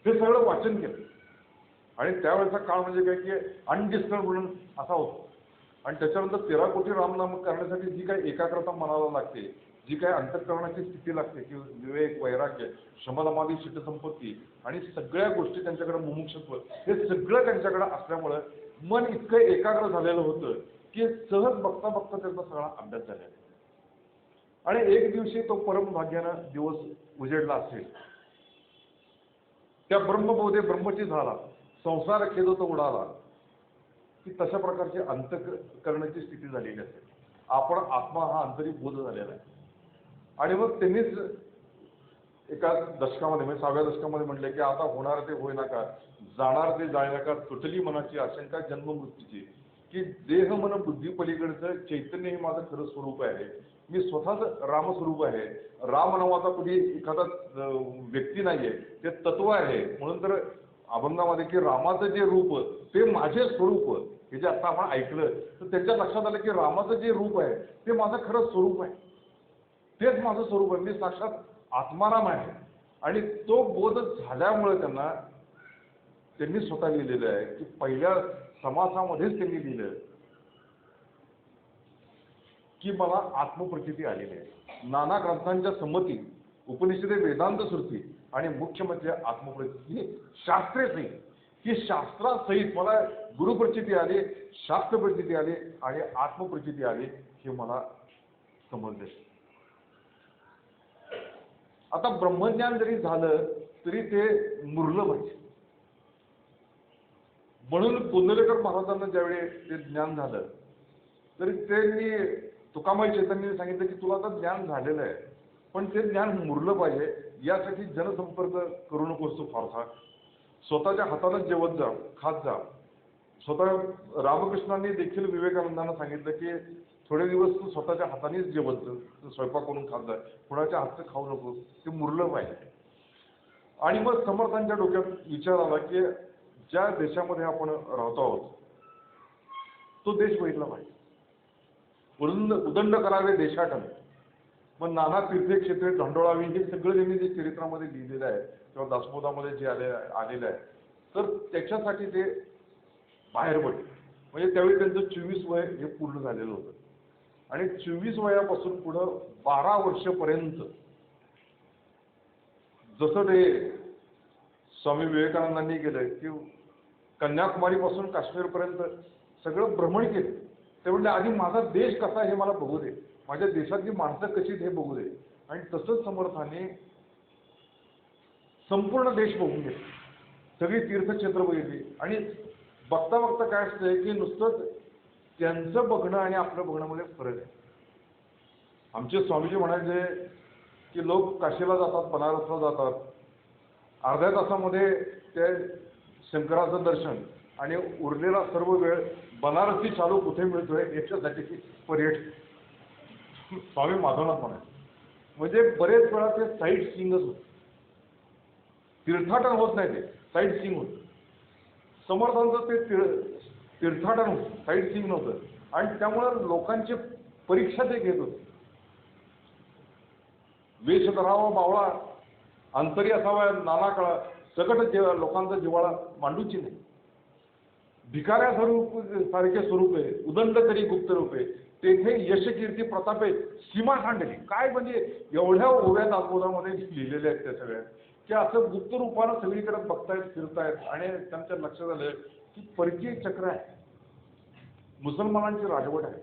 हे सगळं वाचन केलं. आणि त्यावेळेचा काळ म्हणजे काय की अनडिस्टर्ब म्हणून असा होता. आणि त्याच्यानंतर 13 कोटी रामनाम करण्यासाठी जी काही एकाग्रता मनाला लागते, जी काही अंतःकरणाची स्थिती लागते की विवेक, वैराग्य, शमदमादी, शितसंपत्ती आणि सगळ्या गोष्टी त्यांच्याकडे, मुमुक्षत्व, हे सगळं त्यांच्याकडे असल्यामुळं मन इतकं एकाग्र झालेलं होतं की सहज बघता बघता त्यांचा सगळा अभ्यास झालेला. आणि एक दिवशी तो परमभाग्यानं दिवस उजेडला असेल, त्या ब्रह्मबोधे ब्रह्मची झाला, संसार खेदो तो उडाला, की तशा प्रकारची अंतःकरणाची स्थिती झालेली असते. आपण आत्मा हा आंतरिक बोध झालेला आहे. आणि मग त्यांनीच एका दशकामध्ये म्हणजे 6व्या दशकामध्ये म्हटले की आता होणार ते होई नका, जाणार ते जाय नका, तुटली मनाची आशंका जन्म मृत्यूची, की देह मन बुद्धी पलीकडचं चैतन्य हे माझं खरं स्वरूप आहे. मी स्वतःच रामस्वरूप आहे. राम नावाचा कधी एखादा व्यक्ती नाहीये, ते तत्व आहे. म्हणून तर अभंगामध्ये की रामाचं जे रूप ते माझे स्वरूप, हे जे आता आपण ऐकलं तर त्यांच्या लक्षात आलं की रामाचं जे रूप आहे ते माझं खरं स्वरूप आहे. तेच माझं स्वरूप आहे. मी साक्षात आत्माराम आहे. आणि तो बोध झाल्यामुळे त्यांनी स्वतः लिहिलेलं आहे की पहिल्या समासामध्येच त्यांनी लिहिलं की मला आत्मप्रचिती आलेली आहे. नाना ग्रंथांच्या संमती, उपनिषदे, वेदांत श्रुती आणि मुख्य म्हणजे आत्मप्रचिती शास्त्रे सहित, ही शास्त्रासहित मला गुरुप्रचिती आली, शास्त्रप्रचिती आली आणि आत्मप्रचिती आली, हे मला समजले. आता ब्रह्मज्ञान जरी झालं तरी ते मुरलं पाहिजे. म्हणून पुंडलिक महाराजांना ज्यावेळी ते ज्ञान झालं तरी त्यांनी तुकामाई चैतन्याने सांगितलं की तुला आता ज्ञान झालेलं आहे, पण ते ज्ञान मुरलं पाहिजे. यासाठी जनसंपर्क करू नकोस तू फारसा. स्वतःच्या हाताने जेवत जा, खात जा. स्वतः रामकृष्णांनी देखील विवेकानंदांना सांगितलं की थोडे दिवस तू स्वतःच्या हातानेच जेवत जा, स्वयंपाक करून खात जा, कुणाच्या हातचं खाऊ नको, ते मुरलं पाहिजे. आणि मग समर्थांच्या डोक्यात विचार आला की ज्या देशामध्ये आपण राहतो आहोत तो देश बघितला पाहिजे. उदंड करावे देशाटन, मग नाना तीर्थक्षेत्रे ढंडोळावी, हे सगळं त्यांनी जे चरित्रामध्ये लिहिलेलं आहे किंवा दासबोधामध्ये जे आलेलं आहे, तर त्याच्यासाठी ते बाहेर पडले. म्हणजे त्यावेळी त्यांचं 24 वय हे पूर्ण झालेलं होतं. आणि 24 वयापासून पुढं 12 वर्षपर्यंत जसं ते स्वामी विवेकानंदांनी केलं की कन्याकुमारीपासून काश्मीरपर्यंत सगळं भ्रमण केलं. ते म्हणजे आधी माझा देश कसा हे मला बघू दे, माझ्या देशातली माणसं कशी हे बघू दे. आणि तसंच समर्थाने संपूर्ण देश बघून घेतले, सगळी तीर्थक्षेत्र बघितली. आणि बघता बघता काय असतंय की नुसतं त्यांचं बघणं आणि आपलं बघण्यामध्ये फरक आहे. आमचे स्वामीजी म्हणायचे की लोक काशीला जातात, बनारसला जातात, अर्ध्या तासामध्ये ते शंकराचं दर्शन आणि उरलेला सर्व वेळ बनारसी चालू कुठे मिळतोय याच्यासाठी पर्यटन. स्वामी माधवनाथ म्हणायचे. म्हणजे बरेच वेळा ते साईट सीइंगच होत, तीर्थाटन होत नाही, ते साईट सीइंग होत. समर्थांचं ते तीर्थाटन होतं, साईट सीइंग नव्हतं. आणि त्यामुळे लोकांची परीक्षा ते घेत होते. वेश धरावा बावळा, अंतरी असावा नाना काळा, सकट लोकांचा जिव्हाळा मांडूची नाही. भिकाऱ्या सारखे स्वरूप आहे, उदंड तरी गुप्त रूपे, तेथे यश कीर्ती प्रतापे सीमा सांडली. काय म्हणजे एवढ्या ओव्या दासबोधामध्ये लिहिलेल्या आहेत त्या सगळ्या, की असं गुप्त रूपानं सगळीकडे बघतायत, फिरतायत. आणि त्यांच्या लक्षात आलं की परकीय चक्र आहे, मुसलमानांची राजवट आहे,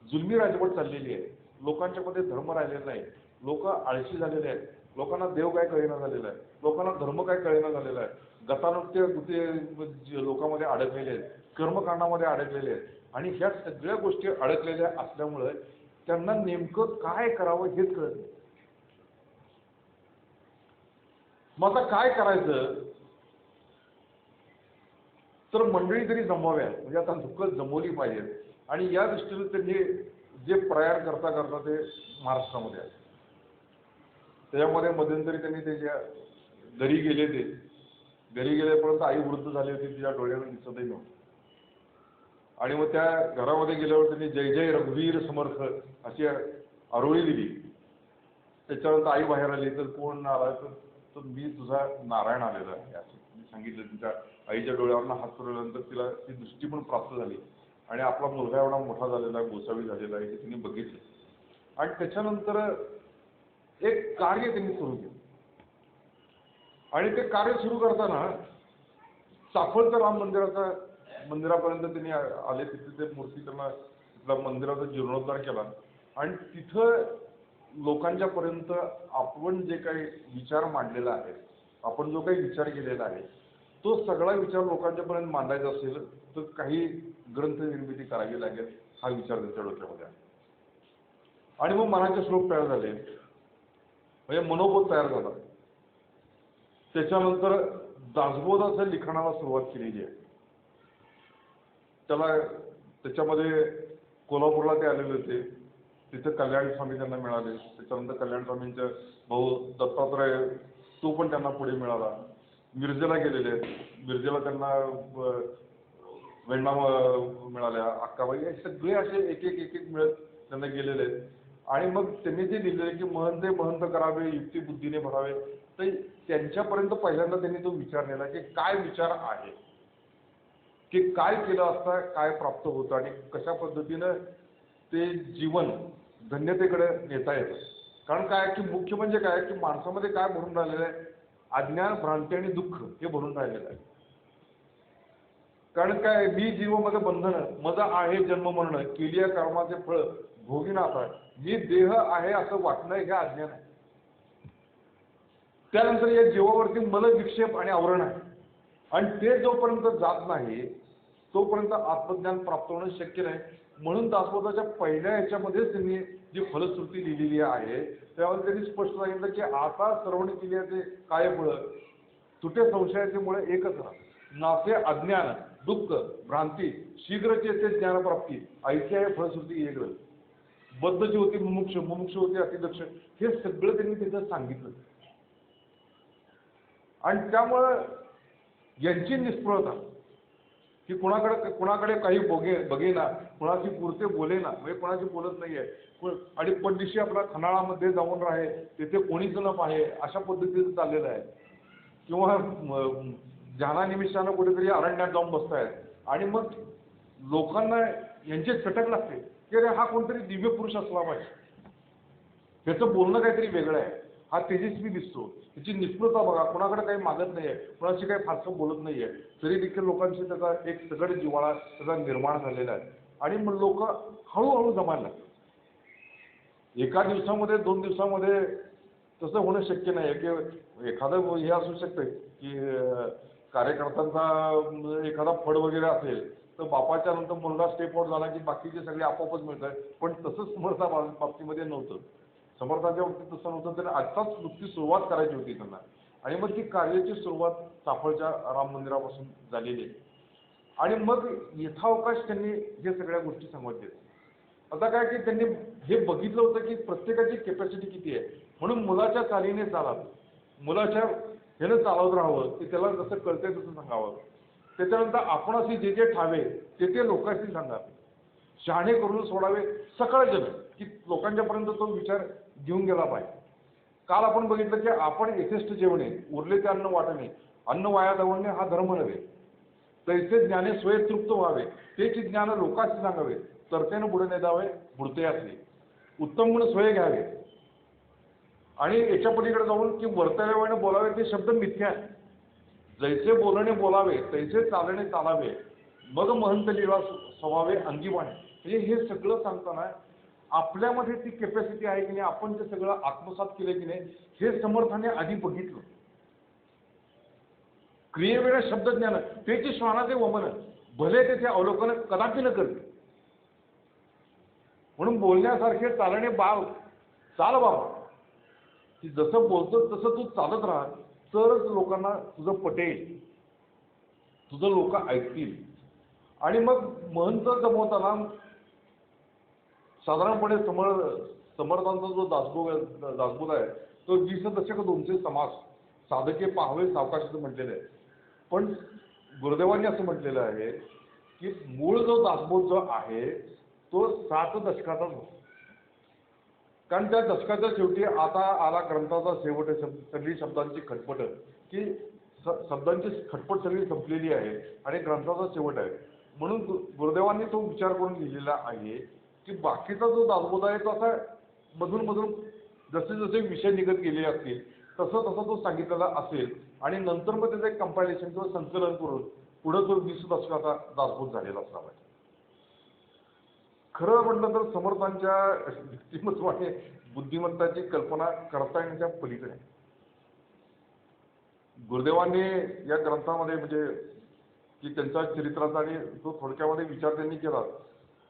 जुलमी राजवट चाललेली आहे. लोकांच्या मध्ये धर्म राहिलेला नाही, लोक आळशी झालेले आहेत, लोकांना देव काय कळेना झालेला आहे, लोकांना धर्म काय कळेना झालेला आहे. गतानुगत्य लोकांमध्ये अडकलेले आहेत, कर्मकांडामध्ये अडकलेले आहेत. आणि ह्या सगळ्या गोष्टी अडकलेल्या असल्यामुळे त्यांना नेमकं काय करावं हेच कळत नाही. मग आता काय करायचं, तर मंडळी तरी जमवाव्या, म्हणजे आता दुःख जमवली पाहिजे. आणि या दृष्टीने त्यांनी जे प्रयाण करता करता ते महाराष्ट्रामध्ये आले. त्याच्यामध्ये मध्यंतरी त्यांनी त्याच्या घरी गेले, ते घरी गेल्यापर्यंत आई वृद्ध झाली होती, तिच्या डोळ्यानं दिसतही नव्हतं. आणि मग त्या घरामध्ये गेल्यावर त्यांनी जय जय रघुवीर समर्थ अशी आरोळी दिली. त्याच्यानंतर आई बाहेर आली, तर कोण आला, तर मी तुझा नारायण आलेला आहे असं सांगितलं. तिच्या आईच्या डोळ्यावरनं हात फिरवल्यानंतर तिला ती दृष्टी पण प्राप्त झाली. आणि आपला मुलगा एवढा मोठा झालेला आहे, गोसावी झालेला आहे, हे तिने बघितलं. आणि त्याच्यानंतर एक कार्य त्यांनी सुरू केलं. आणि ते कार्य सुरू करताना चाफळच्या राम मंदिरापर्यंत त्यांनी आले. तिथे ते मूर्ती त्यांना तिथला मंदिराचा जीर्णोद्धार केला. आणि तिथं लोकांच्या पर्यंत आपण जे काही विचार मांडलेला आहे, आपण जो काही विचार केलेला आहे, तो सगळा विचार लोकांच्यापर्यंत मांडायचा असेल तर काही ग्रंथ निर्मिती करावी लागेल, हा विचार त्यांच्या डोक्यामध्ये आहे. आणि मग मनाचे श्लोक तयार झाले, म्हणजे मनोबोध तयार झाला. त्याच्यानंतर दासबोधाच्या लिखाणाला सुरुवात केलेली आहे. त्याच्यामध्ये कोल्हापूरला ते आलेले होते, तिथे कल्याण स्वामी त्यांना मिळाले. त्याच्यानंतर कल्याण स्वामींचे भाऊ दत्तात्रय, तो पण त्यांना पुढे मिळाला. मिरजेला गेलेले आहेत, मिरजेला त्यांना वेण्णा मिळाल्या, अक्काबाई, हे सगळे असे एक एक मिळत त्यांना गेलेले आहेत. आणि मग त्यांनी जे लिहिलेले की महंत करावे, युक्ती बुद्धीने भरावे, तर त्यांच्यापर्यंत पहिल्यांदा त्यांनी तो विचार नेला की काय विचार आहे, की काय केलं असता काय प्राप्त होतं आणि कशा पद्धतीनं ते जीवन धन्यतेकडे नेता येतं. कारण काय की मुख्य म्हणजे काय की माणसामध्ये काय भरून राहिलेलं आहे, अज्ञान, भ्रांती आणि दुःख हे भरून राहिलेलं आहे. कारण काय, मी जीवामध्ये बंधन मज आहे जन्म मरण, केली या कर्माचे फळ भोगीनाथ आहे, मी देह आहे असं वाटणं हे अज्ञान आहे. त्यानंतर या जीवावरती मल विक्षेप आणि आवरण आहे, आणि ते जोपर्यंत जात नाही तोपर्यंत आत्मज्ञान प्राप्त होणं शक्य नाही. म्हणून दासबोधाच्या पहिल्या ह्याच्यामध्येच त्यांनी जी फलश्रुती लिहिलेली आहे त्यामध्ये त्यांनी स्पष्ट सांगितलं की आता श्रवण केल्याचे काय फळ, तुटे संशयाचे मुळे एकच राहा, नासे अज्ञान दुःख भ्रांती, शीघ्रचे ते ज्ञानप्राप्ती, ऐक्य आहे फलश्रुती एक. बद्धची होती मुमुक्ष, मुमुक्ष होती अतिदक्ष, हे सगळं त्यांनी तिथं सांगितलं. आणि त्यामुळं यांची निष्फळता की कुणाकडे काही बघेना, कुणाची पुरते बोलेना, म्हणजे कुणाची बोलत नाहीये, आणि पडदिशी आपला खनाळामध्ये जाऊन राहे, तिथे कोणीच न पाहे, अशा पद्धतीचं चाललेलं आहे. किंवा ध्यानानिमित्तानं कुठेतरी अरण्यात जाऊन बसतायत आणि मग लोकांना यांची चटक लागते की अरे हा कोणतरी दिव्य पुरुष असला पाहिजे, त्याचं बोलणं काहीतरी वेगळं आहे, हा तेजस्वी दिसतो, त्याची निष्फळता बघा, कोणाकडे काही मागत नाहीये, कोणाशी काही फारसं बोलत नाहीये, तरी देखील लोकांशी त्याचा एक सगळ जिव्हाळा त्याचा निर्माण झालेला आहे. आणि मग लोक हळूहळू जमायला लागतात. एका दिवसामध्ये 2 दिवसामध्ये तसं होणं शक्य नाही की एखादं हे असू शकतं की कार्यकर्त्यांचा एखादा फड वगैरे असेल तर बापाच्या नंतर मुलगा स्टेप आउट झाला की बाकीचे सगळे आपोआपच मिळतात. पण तसंच समर्था बाबतीमध्ये नव्हतं, समर्थांच्या बाबतीत तसं नव्हतं. तर आत्ताच नुकती सुरुवात करायची होती त्यांना, आणि मग ती कार्याची सुरुवात चाफळच्या राम मंदिरापासून झालेली आहे. आणि मग यथावकाश त्यांनी हे सगळ्या गोष्टी सांगितल्या. आता काय की त्यांनी हे बघितलं होतं की प्रत्येकाची कॅपॅसिटी किती आहे, म्हणून मुलाच्या चालीने चालावं, मुलाच्या ह्यानं चालवत राहावं, की त्याला जसं कळतंय तसं सांगावं. त्याच्यानंतर आपण असे जे जे ठावे ते लोकांशी सांगावे, शहाणे करून सोडावे सकळ जग, की लोकांच्यापर्यंत तो विचार घेऊन गेला पाहिजे. काल आपण बघितलं की आपण यथेष्ट जेवणे, उरले ते अन्न वाटणे, अन्न वाया जावणे हा धर्म नव्हे, तैसे ज्ञाने स्वय तृप्त व्हावे, तेच ज्ञान लोकांशी सांगावे, तरतेनं बुडे नेदावे बुडते असले, उत्तम गुण स्वय घ्यावे. आणि याच्या पलीकडे जाऊन की वर्तव्याने बोलावे ते शब्द मिथ्या आहे, जैसे बोलणे बोलावे तैसे चालणे चालावे, मग महंत लीला स्वभावे अंगीवाणे. म्हणजे हे सगळं सांगताना आपल्यामध्ये ती कॅपॅसिटी आहे की नाही, आपण ते सगळं आत्मसात केलं की नाही, हे समर्थाने आधी बघितलं. क्रियेवेळा शब्दज्ञान त्याची श्वानाचे वमन, भले त्याचे अवलोकन कदापि न करते. म्हणून बोलण्यासारखे चालणे चाल बाबा, की जसं बोलतो तसं तू चालत राहा, तरच लोकांना तुझं पटेल, तुझं लोक ऐकतील. आणि मग महंत जमवताना साधारणपणे समर्थांचा जो दासबोध आहे तो 20 दशक 200 समास साधके पाहावे सावकाश असं म्हटलेलं आहे. पण गुरुदेवांनी असं म्हटलेलं आहे की मूळ जो दासबोध जो आहे तो 7 दशकाचाच होता. कारण त्या दशकाच्या शेवटी आता आला ग्रंथाचा शेवट, सगळी शब्दांची खटपट, की शब्दांची खटपट सगळी संपलेली आहे आणि ग्रंथाचा शेवट आहे. म्हणून गुरुदेवांनी तो विचार करून लिहिलेला आहे की बाकीचा जो दासबोध आहे तो असा मधून जसे जसे विषय निघत गेले असतील तसं तो सांगितलेला असेल, आणि नंतर मग त्याचं एक कंपायलेशन किंवा संकलन करून पुढं तो 20 दशकाचा दासबोध झालेला असला पाहिजे. खरं म्हटलं तर समर्थांच्या व्यक्तिमत्वाने बुद्धिमत्ताची कल्पना करता येण्याच्या पलीकडे. गुरुदेवांनी या ग्रंथामध्ये म्हणजे की त्यांचा चरित्राचा आणि तो थोडक्यामध्ये विचार त्यांनी केला,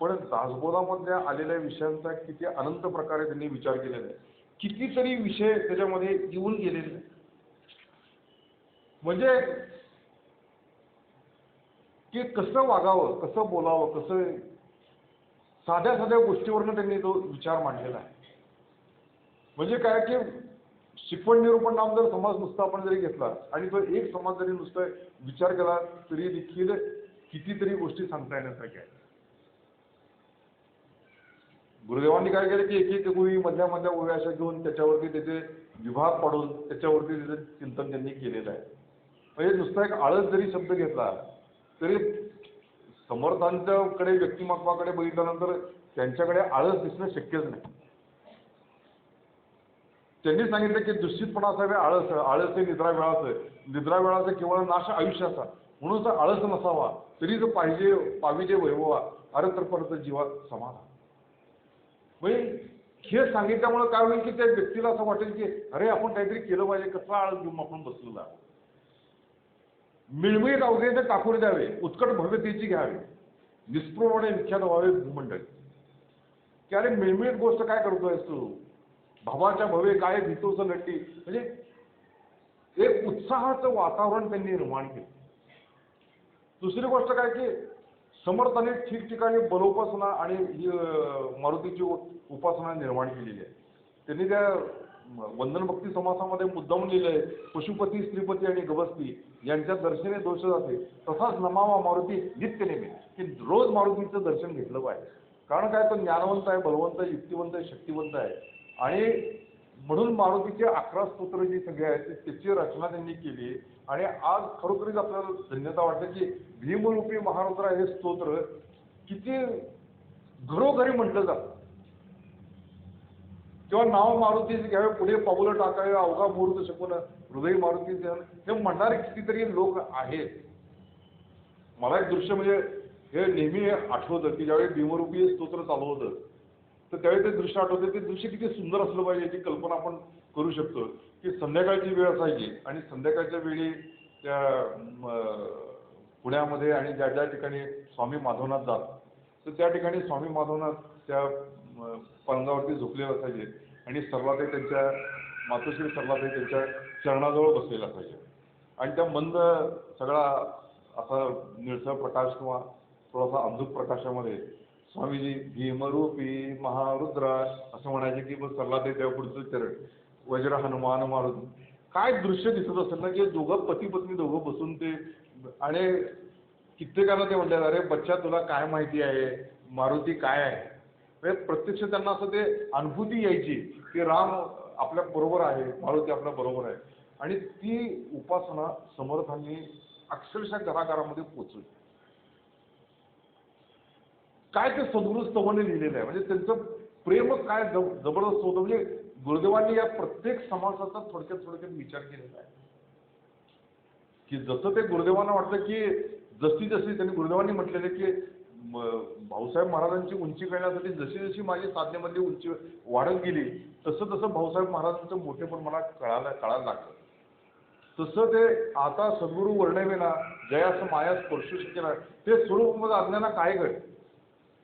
पण दासबोधामधल्या आलेल्या विषयांचा किती अनंत प्रकारे त्यांनी विचार केलेला आहे. कितीतरी विषय त्याच्यामध्ये येऊन गेलेले आहेत. म्हणजे की कसं वागावं, कसं बोलावं, कसं साध्या साध्या गोष्टीवरनं त्यांनी तो विचार मांडलेला आहे. म्हणजे काय की शिकवण निरूपण नाम जर समाज नुसता आपण जरी घेतला आणि तो एक समाज जरी नुसता विचार केला तरी देखील कितीतरी गोष्टी सांगता येण्यासारख्या आहेत. गुरुदेवांनी काय केलं की एक एक गोळी मधल्या मधल्या ओव्या अशा घेऊन त्याच्यावरती त्याचे विभाग पाडून त्याच्यावरती त्याचं चिंतन त्यांनी केलेलं आहे. म्हणजे नुसता एक आळस जरी शब्द घेतला तरी समर्थांच्याकडे व्यक्तिमत्वाकडे बघितल्यानंतर त्यांच्याकडे आळस दिसणं शक्यच नाही. त्यांनी सांगितलं की दुष्टितपणा असावे आळस, आळस हे निद्रा वेळाचं, निद्रा वेळाचं केवळ नाश आयुष्याचा, म्हणून जर आळस नसावा तरी जर पाहिजे पाविजे वैभवा अरे तर परत जीवा समाधान. म्हणजे हे सांगितल्यामुळे काय होईल की त्या व्यक्तीला असं वाटेल की अरे आपण काहीतरी केलं पाहिजे, कसला आळस घेऊन आपण बसलेला. मिळमिळीत अवघे टाकून द्यावे, उत्कट भव्यतेची घ्यावी, निस्पृहपणे विख्यात व्हावे भूमंडळ. की अरे मिळमिळीत गोष्ट काय करतोय तू, भावाच्या भवे काय भीतोच नट्टी. म्हणजे एक उत्साहाचं वातावरण त्यांनी निर्माण केलं. दुसरी गोष्ट काय की समर्थाने ठिकठिकाणी बलोपासना आणि मारुतीची उपासना निर्माण केलेली आहे. त्यांनी त्या वंदन भक्ती समासामध्ये मुद्दाम लिहिलंय, पशुपती स्त्रीपती आणि गवस्ती यांच्या दर्शने दोष जाते तसाच नमावा मारुती नित्य नेमे, की रोज मारुतीचं दर्शन घेतलं पाहिजे. कारण काय तो ज्ञानवंत आहे, बलवंत आहे, युक्तिवंत आहे, शक्तिवंत आहे. आणि म्हणून मारुतीचे 11 स्तोत्र जी सगळे आहेत त्याची रचना त्यांनी केली. आणि आज खरोखरीच आपल्याला धन्यता वाटते की भीमरूपी महारुद्र हे स्तोत्र किती घरोघरी म्हटलं जातं. किंवा नाव मारुतीचे घ्यावे पुढे पाऊलं टाकावे अवघा मुहूर्त शकून हृदय मारुतीचे हे म्हणणारे कितीतरी लोक आहेत. मला एक दृश्य म्हणजे हे नेहमी आठवतं की ज्यावेळी भीमरूपी स्तोत्र चालू होतं तर त्यावेळी ते दृश्य आठवते. ते दृश्य किती सुंदर असलं पाहिजे याची कल्पना आपण करू शकतो. की संध्याकाळची वेळ असायची आणि संध्याकाळच्या वेळी त्या पुण्यामध्ये आणि ज्या ज्या ठिकाणी स्वामी माधवनाथ जात तर त्या ठिकाणी स्वामी माधवनाथ त्या पलंगावरती झोपलेले असायचे आणि सर्वातही त्यांच्या मातोश्री सर्वातही त्यांच्या चरणाजवळ बसलेले असायचे. आणि त्या मंद सगळा असा निळसळ प्रकाश किंवा थोडासा अंधुक प्रकाशामध्ये स्वामीजी भीमरूपी महारुद्रा असं म्हणायचे की मग सर्वातही त्या पुढचं चरण वज्र हनुमान मारुती. काय दृश्य दिसत असेल ना की दोघं पती पत्नी दोघं बसून ते. आणि कित्येकाला ते म्हणतात अरे बच्चा तुला काय माहिती आहे मारुती काय आहे. म्हणजे प्रत्यक्ष त्यांना असं ते अनुभूती यायची की राम आपल्या बरोबर आहे, मारुती आपल्या बरोबर आहे. आणि ती उपासना समर्थांनी अक्षरशः घराघरामध्ये पोचवली. काय ते सद्गुरू स्तवाने लिहिलेलं आहे. म्हणजे त्यांचं प्रेम काय जबरदस्त होतं. म्हणजे गुरुदेवांनी या प्रत्येक समाजाचा थोडक्यात थोडक्यात विचार केलेला आहे. की जसं ते गुरुदेवांना वाटतं की जशी जशी त्यांनी गुरुदेवांनी म्हटलेले की भाऊसाहेब महाराजांची उंची करण्यासाठी जशी जशी माझी साधनेमधली उंची वाढत गेली तसं तसं भाऊसाहेब महाराजांचं मोठेपण मला कळायला लागलं. तसं ते आता सद्गुरू वर्णवेना जयास माया स्पर्शू शकेना ते स्वरूपमध्ये अज्ञाना काय घड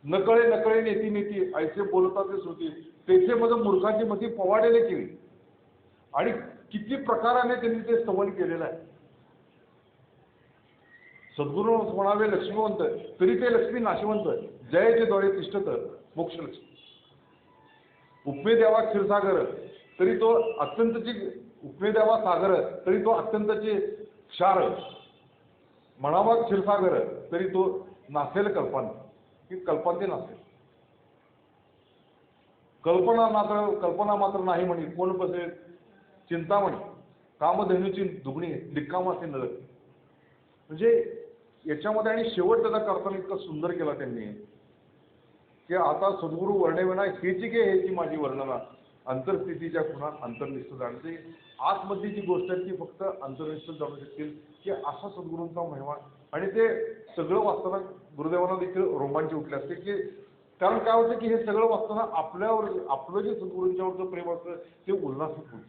नकळे नकळे नेती नेती ऐसे बोलतात ते श्रुती तेथे मध्ये मूर्खाची मती पवाडेले केली. आणि किती प्रकाराने त्यांनी ते स्तवन केलेलं आहे. सद्गुरू म्हणावे लक्ष्मीवंत तरी ते लक्ष्मी नाशिवंत जयाचे द्वारे तिष्ठत मोक्ष लक्ष्मी. उपमे द्यावा क्षीरसागर तरी तो अत्यंतची उपमे द्यावा सागर तरी तो अत्यंतची क्षार म्हणावा क्षीरसागर तरी तो नासेल कल्पना की कल्पना नासेल. कल्पना मात्र नाही म्हणे कोण बसेल चिंतामणी कामधेनूची दुगणी निक्कामाचे नरक. म्हणजे याच्यामध्ये आणि शेवट त्याचा करताना इतका सुंदर केला त्यांनी की आता सद्गुरू वर्णविना हेची घे ह्याची माझी वर्णना अंतरस्थितीच्या खुणा अंतर्निष्ठ जाणते. आतमधली जी गोष्ट आहे ती फक्त अंतर्निष्ठ जाणू शकतील की असा सद्गुरूंचा महिमा. आणि ते सगळं वाचताना गुरुदेवांना देखील रोमांच उठले असते की कारण काय होतं की हे सगळं वाचताना आपल्यावर आपलं जे सद्गुरूंच्यावरचं प्रेम असतं ते उल्हासित होतं.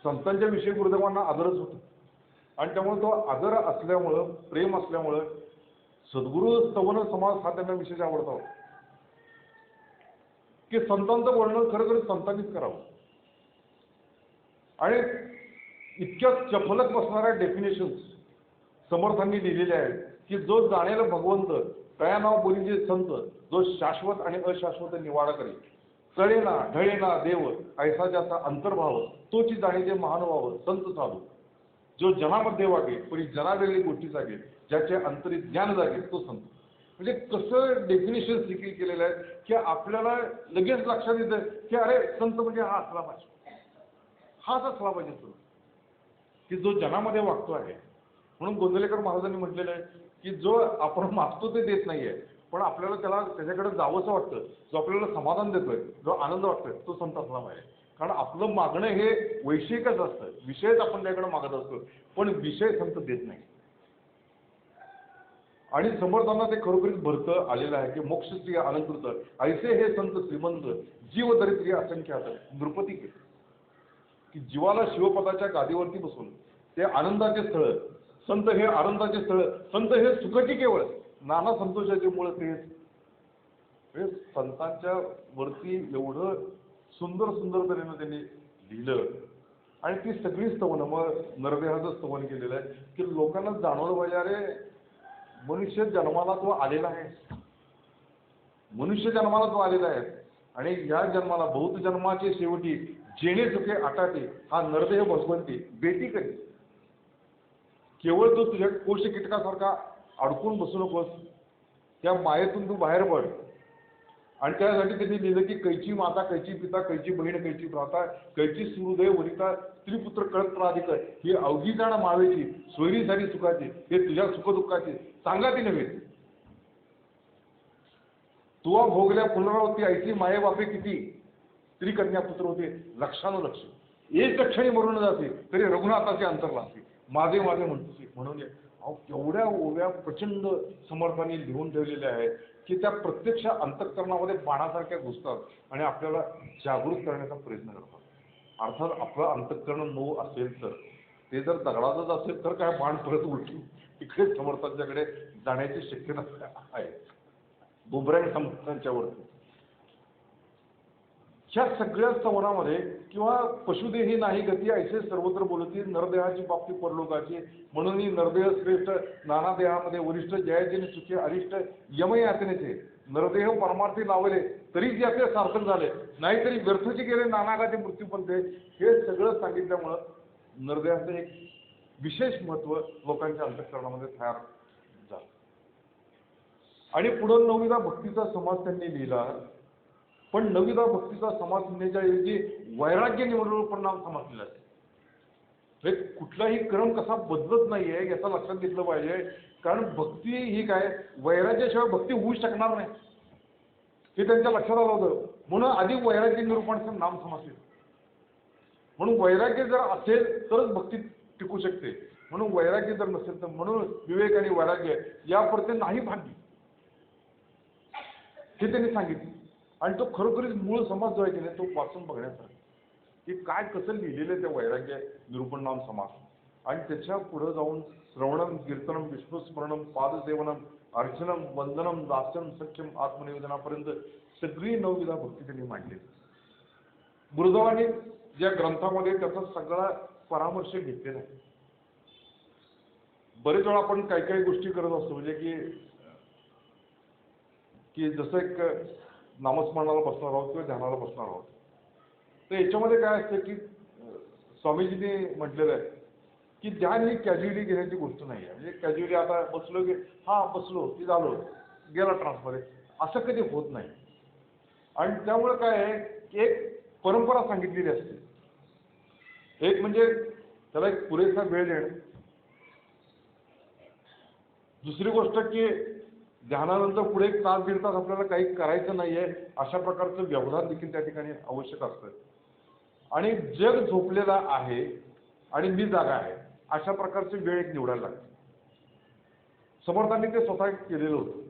संतांच्या विषयी गुरुदेवांना आदरच होता. आणि त्यामुळे तो आदर असल्यामुळं, प्रेम असल्यामुळं सद्गुरू स्तवन समाज हा त्यांना विशेष आवडता होता, की संतांचं वर्णन खरं संतांनीच करावं. आणि इतक्या चपलक बसणाऱ्या डेफिनेशन्स समर्थांनी लिहिलेल्या आहेत, की जो जाणेल भगवंत तया नाव बोलीचे संत, जो शाश्वत आणि अशाश्वत निवाडा करेल, कळेना ढळेना देव ऐसा ज्याचा अंतर्भाव, तोची जाणीचे महान व्हावं संत साधू. जो जनामध्ये वागे पण जनावेगळी गोष्टी जागे, ज्याचे अंतरित ज्ञान जागे तो संत. म्हणजे कसं डेफिनेशन देखील केलेलं आहे की आपल्याला लगेच लक्षात येतं की अरे संत म्हणजे हा असला पाहिजे, हाच असला पाहिजे तो, की जो जनामध्ये वागतो आहे. म्हणून गोंदवलेकर महाराजांनी म्हटलेलं आहे की जो आपण मागतो ते देत नाहीये, पण आपल्याला त्याच्याकडे जावंसं वाटतं, जो आपल्याला समाधान देतोय, जो आनंद वाटतोय, तो संत असला पाहिजे. कारण आपलं मागणं हे वैश्विकच असतं, विषयच आपण त्याकडे मागत असतो, पण विषय संत देत नाही. आणि समर्थांना ते खरोखरीच भरतं आलेलं आहे की मोक्षश्री अलंकृत ऐसे हे संत श्रीमंत जीव दरिद्री असंख्यात नृपती के, की जीवाला शिवपदाच्या गादीवरती बसून ते आनंदाचे स्थळ, संत हे आनंदाचे स्थळ, संत हे सुखाची केवळ, नाना संतोषाचे मूळ ते. संतांच्या वरती एवढं सुंदर सुंदर तऱ्हेनं त्यांनी लिहिलं. आणि ती सगळी स्तवनं, मग नरदेहाचं स्तवन केलेलं आहे की लोकांना जाणवलं पाहिजे अरे मनुष्य जन्माला तो आलेला आहे, मनुष्य जन्माला तो आलेला आहे. आणि या जन्माला बहुत जन्माचे शेवटी जेणे सुखे आटाटे, हा नरदेह भगवंती बेटी करी. केवळ तो तुझ्या कोश कीटकासारखा अडकून बसू नकोस, त्या मायेतून तू बाहेर पड. आणि त्यासाठी त्यांनी लिहिलं की कैची माता, कैची पिता, कैची बहीण, कैची भ्राता, कैची सुहृदय वनिता, स्त्रीपुत्र कळत प्राधिक, ही अवघी जाण मावेची सोयरी झाली सुखाची, हे तुझ्या सुखदुःखाची सांगा ती नव्हे. तुवा भोगल्या पुनरावृत्ती ऐसी माये बापे किती, स्त्री कन्या पुत्र होते लक्षानुलक्ष, एक क्षणी मरून जाते तरी रघुनाथाचे अंतर लागते, माझे माझे म्हणतो म्हणून. केवढ्या ओव्या प्रचंड समर्थांनी लिहून ठेवलेल्या आहेत की त्या प्रत्यक्ष अंतःकरणामध्ये बाणासारख्या घुसतात आणि आपल्याला जागृत करण्याचा प्रयत्न करतात. अर्थात आपलं अंतःकरण मऊ असेल तर, ते जर दगडाचंच असेल तर काय बाण परत उलटून इकडे समर्थांच्याकडे जाण्याची शक्यता आहे, बुबरँग समर्थांच्यावरती. ह्या सगळ्या स्तवनामध्ये किंवा पशुदेही नाही गती ऐसे सर्वत्र बोलती, नरदेहाची बाबती परलोकाची, म्हणून नरदेह श्रेष्ठ नाना देहामध्ये वरिष्ठ, जयाचे सुखे अरिष्ट यम यातनेचे, नरदेह परमार्थी लावले तरी याचे सार्थक झाले, नाहीतरी व्यर्थची गेले नानागाचे मृत्यू पण ते. हे सगळं सांगितल्यामुळं नरदेहाचं एक विशेष महत्व लोकांच्या अंतःकरणामध्ये तयार झालं. आणि पुढं नवविधा भक्तीचा समाज त्यांनी लिहिला. पण नवविधा भक्तीचा समाज लिहिण्याच्या ऐवजी वैराग्य निवडून परिणाम समाज लिहिला. हे कुठलाही क्रम कसा बदलत नाहीये याचं लक्षात घेतलं पाहिजे. कारण भक्ती ही काय, वैराग्याशिवाय भक्ती होऊ शकणार नाही हे त्यांच्या लक्षात आलं होतं. म्हणून आधी वैराग्य निरूपणाचं नाम समाज लिहिलं. म्हणून वैराग्य जर असेल तरच भक्ती टिकू शकते. म्हणून वैराग्य जर नसेल तर, म्हणून विवेक आणि वैराग्य यापुरते नाही भाग्य हे त्यांनी सांगितलं. आणि तो खरोखरीच मूळ समाज जो आहे की नाही तो वाचून बघण्यासारखा की काय कसं लिहिलेलं आहे त्या वैराग्य निरूपण नाम समाज. आणि त्याच्या पुढे जाऊन श्रवणम कीर्तनम विष्णुस्मरणम पादसेवनम अर्चनम वंदनम दास्यम सख्यम आत्मनिवेदनापर्यंत सगळी नवविधा भक्ती त्यांनी मांडली. गुरुदेवांनी ज्या ग्रंथामध्ये त्याचा सगळा परामर्श घेतलेला आहे. बरेच वेळा आपण काही काही गोष्टी करत असतो, म्हणजे की जसं एक नामस्मरणाला बसणार आहोत किंवा ध्यानाला बसणार आहोत, तर याच्यामध्ये काय असतं की स्वामीजींनी म्हटलेलं आहे की ध्यान ही कॅज्युअली घेण्याची गोष्ट नाही आहे. म्हणजे कॅज्युअली आता बसलो की हा बसलो की झालो गेला ट्रान्समध्ये, असं कधी होत नाही. आणि त्यामुळे काय आहे की एक परंपरा सांगितलेली असते. एक म्हणजे त्याला एक पुरेसा वेळ देणं. दुसरी गोष्ट की ध्यानानंतर पुढे एक तास दीड तास आपल्याला काही करायचं नाहीये अशा प्रकारचं व्यवधान देखील त्या ठिकाणी आवश्यक असतं. आणि जग झोपलेला आहे आणि मी जागा आहे अशा प्रकारची वेळ एक निवडायला लागते. समर्थांनी ते स्वतः केलेलं होतं.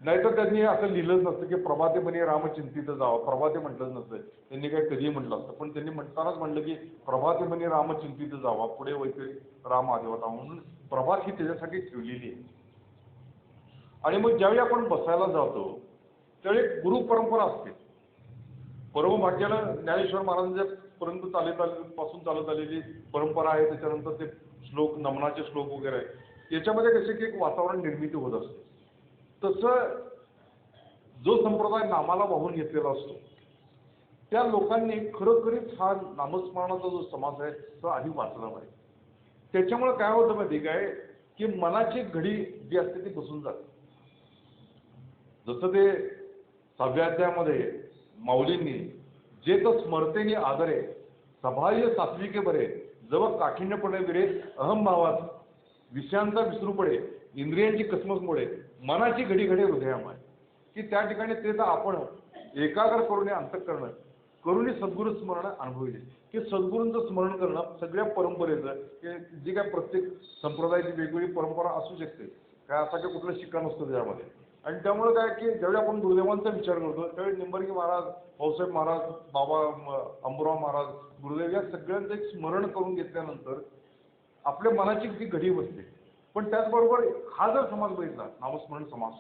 नाहीतर त्यांनी असं लिहिलंच नसतं की प्रभाते म्हणे रामचिंतित जावा, प्रभाते म्हटलंच नसतं, त्यांनी काही कधीही म्हटलं असतं, पण त्यांनी म्हणतानाच म्हणलं की प्रभाते म्हणे रामचिंतित जावा, पुढे वैतरी राम आदिवता, म्हणून प्रभात ही त्याच्यासाठी ठेवलेली आहे. आणि मग ज्यावेळी आपण बसायला जातो त्यावेळी गुरु परंपरा असते. परमभाग्यानं ज्ञानेश्वर महाराजांच्या पर्यंत पासून चालत आलेली परंपरा आहे. त्याच्यानंतर ते श्लोक, नमनाचे श्लोक वगैरे आहे, त्याच्यामध्ये कसे की एक वातावरण निर्मिती होत असते. तसं जो संप्रदाय नामाला वाहून घेतलेला असतो त्या लोकांनी खरोखरीच हा नामस्मरणाचा जो समाज आहे तो आधी वाचला पाहिजे. त्याच्यामुळे काय होतं माहिती काय की मनाची घडी जी असते ती बसून जाते. जसं ते 6व्या अध्यायामध्ये माऊलींनी जे तर स्मरतेने आदरे सभाय सात्विके बरे जवळ काठिण्यपणे विरे अहम भावात विषयांचा विसरू पडे इंद्रियांची कसमसमुळे मनाची घडी घडी हृदयामाय, की त्या ठिकाणी ते तर आपण एकाग्र करून अंतःकरण करून सद्गुरू स्मरण अनुभवले, की सद्गुरूंचं स्मरण करणं सगळ्या परंपरेचं, की जी काय प्रत्येक संप्रदायाची वेगवेगळी परंपरा असू शकते, काय असा काही कुठलं शिका नसतं त्यामध्ये. आणि त्यामुळे काय की ज्यावेळी आपण गुरुदेवांचा विचार करतो त्यावेळी निंबार्की महाराज, भाऊसाहेब महाराज, बाबा अंबुराव महाराज, गुरुदेव या सगळ्यांचं एक स्मरण करून घेतल्यानंतर आपल्या मनाची ती घडी बसते. पण त्याचबरोबर हा जर समाज बघितला नामस्मरण समाज,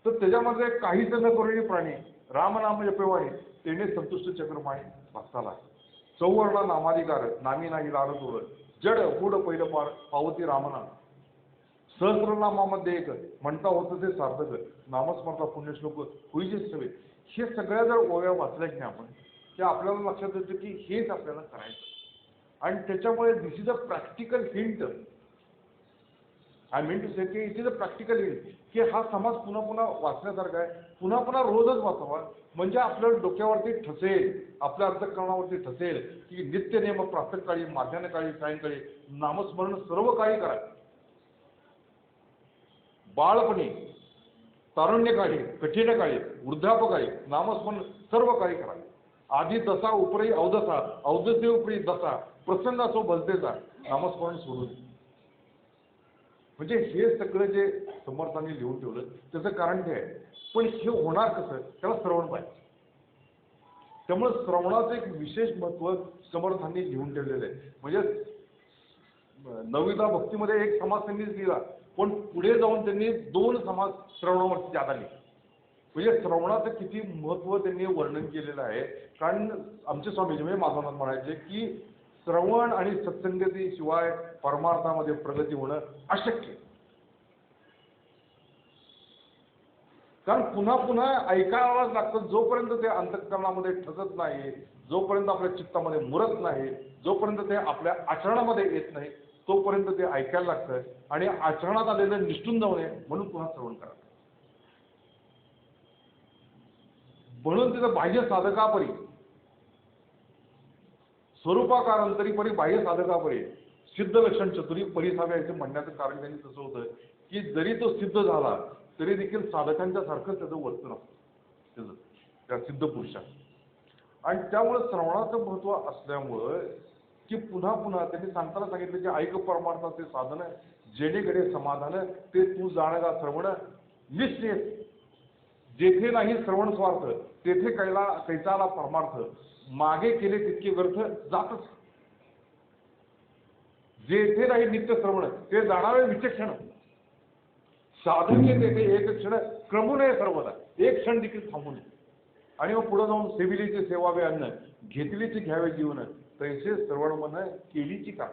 तर त्याच्यामध्ये काहीच न करुणी प्राणी रामनाम जपेवाणी तेने संतुष्ट चक्रमाळी भक्ताला चौवर्णा नामाधिकार नामी नाही लाल तोड जड पुढ पहिलं पार पावती रामनाम सहस्रनामामध्ये एक म्हणता होतं ते सार्थक नामस्मरता पुण्यश्लोक होईचे सवे. हे सगळ्या जर ओव्या वाचल्या की आपण ते आपल्याला लक्षात येतं की हेच आपल्याला करायचं. आणि त्याच्यामुळे this is a practical hint, I mean to say की it is a practical hint, की हा समाज पुन्हा पुन्हा वाचण्यासारखा आहे, पुन्हा पुन्हा रोजच वाचावा, म्हणजे आपल्या डोक्यावरती ठसेल, आपल्या अंतःकरणावरती ठसेल की नित्य नेम प्रातःकाळी माध्यान्हकाळी सायंकाळी नामस्मरण सर्व काळी करा. बाळपणी, तारुण्यकाळी, कठीण काळी, वृद्धापकाळी नामस्मरण सर्व काळी करा. आधी दसा उपरी अवदसा, अवदसे उपरी दसा, प्रसंग असो भजतेचा नामस्मरण सोडून. म्हणजे हे सगळं जे समर्थांनी लिहून ठेवलं त्याचं कारण ते आहे. पण हे होणार कसं, त्याला श्रवण पाहिजे. त्यामुळे श्रवणाचं एक विशेष महत्त्व समर्थांनी लिहून ठेवलेलं आहे. म्हणजे 9वीला भक्तीमध्ये एक समाज त्यांनीच लिहिला, पण पुढे जाऊन त्यांनी 2 समाज श्रवणावरती ज्यादा लिहिले. म्हणजे श्रवणाचं किती महत्त्व त्यांनी वर्णन केलेलं आहे. कारण आमचे स्वामीजी म्हणजे माधवनाथ म्हणायचे की श्रवण आणि सत्संगतीशिवाय परमार्थामध्ये प्रगती होणं अशक्य. कारण पुन्हा पुन्हा ऐकायलाच लागतं. जोपर्यंत ते अंतःकरणामध्ये ठसत नाही, जोपर्यंत आपल्या चित्तामध्ये मुरत नाही, जोपर्यंत ते आपल्या आचरणामध्ये येत नाही, तोपर्यंत ते ऐकायला लागतं. आणि आचरणात आलेलं निष्ठून जाऊ नये म्हणून पुन्हा श्रवण करा. म्हणून तिथं बाह्य साधकापरी स्वरूपाकारांतरी परी बाह्य साधकापरी सिद्ध लक्षण चतुरी परिसाव्या याचं म्हणण्याचं कारण त्यांनी तसं होतं की जरी तो सिद्ध झाला तरी देखील साधकांच्या सारखं त्याचं वर्तन असतं त्याचं त्या सिद्ध पुरुषात. आणि त्यामुळे श्रवणाचं महत्त्व असल्यामुळं की पुन्हा पुन्हा त्यांनी सांगताना सांगितलं की ऐक परमार्थाचे साधन जेणेकडे समाधान ते तू जाणगा श्रवण निश्चय. जेथे नाही श्रवण स्वार्थ तेथे कैचाला परमार्थ मागे केले तितके व्यर्थ जातच. जेथे नाही नित्य श्रवण ते जाणारे विचक्षण साधके तेथे एक क्षण क्रमू नये सर्वदा, एक क्षण देखील थांबू नये. आणि मग पुढे जाऊन सेविलीचे सेवावे अन्न घेतलीचे घ्यावे जीवन तैसे श्रवण मन केलीची का.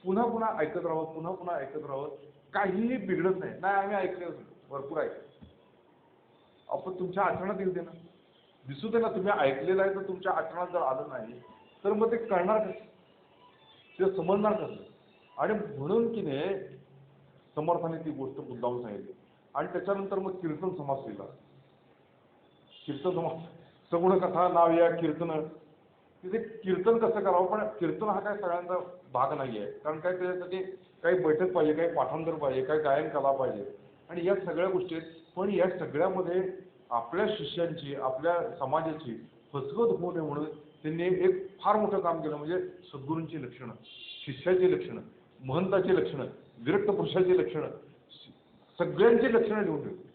पुन्हा पुन्हा ऐकत राहावं, पुन्हा पुन्हा ऐकत राहावं, काहीही बिघडत नाही. नाही आम्ही ऐकलं भरपूर ऐकलं, आपण तुमच्या आचरणात येऊ दे ना, दिसू दे ना. तुम्ही ऐकलेलं आहे तर तुमच्या आचरणात जर आलं नाही तर मग ते कळणार कसं, ते समजणार कसं. आणि म्हणून की नाही समर्थाने ती गोष्ट मुद्दावून सांगितली. आणि त्याच्यानंतर मग कीर्तन समास लिहिला. कीर्तन समास सगुण कथा नाव या कीर्तन. तिथे कीर्तन कसं करावं, पण कीर्तन हा काय सगळ्यांचा भाग नाही आहे. कारण काय त्याच्यासाठी काही बैठक पाहिजे, काही पाठांतर पाहिजे, काही गायन कला पाहिजे, आणि या सगळ्या गोष्टी आहेत. पण या सगळ्यामध्ये आपल्या शिष्यांची, आपल्या समाजाची फसवणूक होऊ नये म्हणून त्यांनी एक फार मोठं काम केलं. म्हणजे सद्गुरूंची लक्षणं, शिष्याची लक्षणं, महंताची लक्षणं, विरक्त पुरुषाची लक्षणं, सगळ्यांची लक्षणं लिहून ठेवली.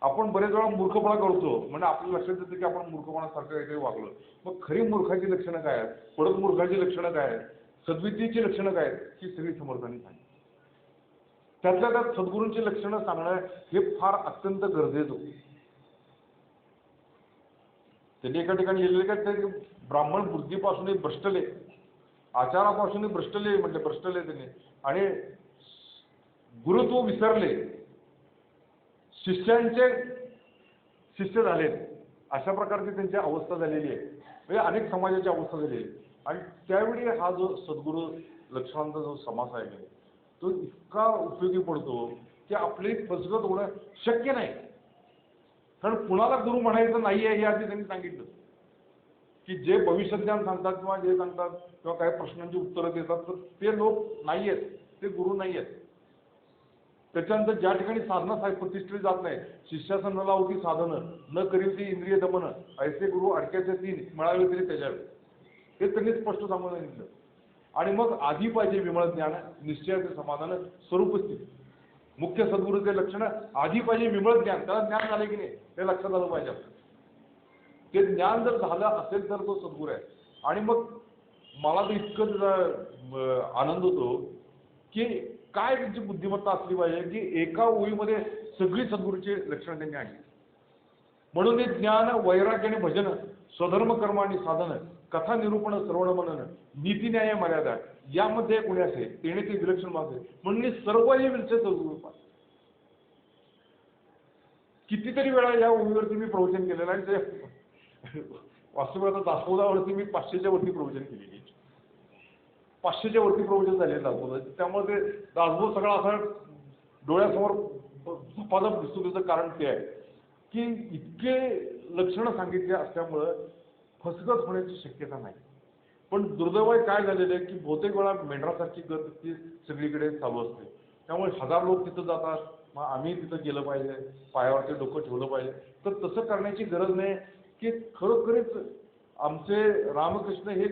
आपण बरेच वेळा मूर्खपणा करतो, म्हणजे आपल्या लक्षात येतं की आपण मूर्खपणासारखं काहीतरी वागलो. मग खरी मूर्खाची लक्षणं काय आहेत, पडत मूर्खाची लक्षणं काय आहेत, सद्वितीची लक्षणं काय आहेत, ही सगळी समर्थांनी सांगितली. त्यातल्या त्यात सद्गुरूंची लक्षणं सांगणं हे फार अत्यंत गरजेचं होतं. त्यांनी एका ठिकाणी लिहिलेलं का ते ब्राह्मण बुद्धीपासूनही भ्रष्टले, आचारापासूनही भ्रष्टले म्हटले, भ्रष्टले त्यांनी, आणि गुरुत्व विसरले, शिष्यांचे शिष्य झालेत, अशा प्रकारची त्यांची अवस्था झालेली आहे. म्हणजे अनेक समाजाची अवस्था झालेली आहे. आणि त्यावेळी हा जो सद्गुरू लक्षणांचा जो समास आहे तो इतका उपयोगी पडतो की आपली फसगत होणं शक्य नाही. कारण कुणाला गुरु म्हणायचं नाही आहे हे आधी त्यांनी सांगितलं, की जे भविष्यज्ञान सांगतात किंवा जे सांगतात किंवा काही प्रश्नांची उत्तरं देतात तर ते लोक नाही आहेत, ते गुरु नाही आहेत. त्याच्यानंतर ज्या ठिकाणी साधना प्रतिष्ठित जात नाही, शिष्यासन न लावती साधनं न करील ती इंद्रिय दमन, ऐसे गुरु अडक्याचे तीन मिळाले तरी त्याच्यावर, हे त्यांनी स्पष्ट सांगून सांगितलं. आणि मग आधी पाहिजे विमळ ज्ञान, निश्चयाचे समाधान, स्वरूप स्थिती. मुख्य सद्गुरूचे लक्षण आधी पाहिजे विमळ ज्ञान, त्याला ज्ञान झाले की नाही हे लक्षात आलं पाहिजे. ते ज्ञान जर झालं असेल तर तो सद्गुरू आहे. आणि मग मला तर इतकं आनंद होतो की काय त्यांची बुद्धिमत्ता असली पाहिजे की एका ओळीमध्ये सगळी सद्गुरूची लक्षणं त्यांनी आणली. म्हणून हे ज्ञान, वैराग्य आणि भजन, स्वधर्म कर्म आणि साधन, कथा निरूपण, श्रवण मनन, नीती न्याय मर्यादा यामध्ये कोणी असे तेणे ते विलक्षण मासे म्हणून सर्व हे विलक्षण सद्गुरू. कितीतरी वेळा या ओळीवरती मी प्रवचन केलेलं आहे. ते वास्तविक दासबोधावरती मी 500च्या वरती प्रवचन केलेली, 500च्या वरती प्रवचन झाले दासबोधाचे. त्यामुळे ते दासबोध सगळा असा डोळ्यासमोर झपाझप दिसतो. त्याचं कारण ते आहे की इतके लक्षणं सांगितले असल्यामुळं फसगत होण्याची शक्यता नाही. पण दुर्दैव काय झालेलं आहे की बहुतेक वेळा मेंढरासारखी गत ती सगळीकडे चालू असते. त्यामुळे हजार लोक तिथं जातात, मग आम्ही तिथं गेलं पाहिजे, पायावरती डोकं ठेवलं पाहिजे. तर तसं करण्याची गरज नाही की खरोखरीच आमचे रामकृष्ण हे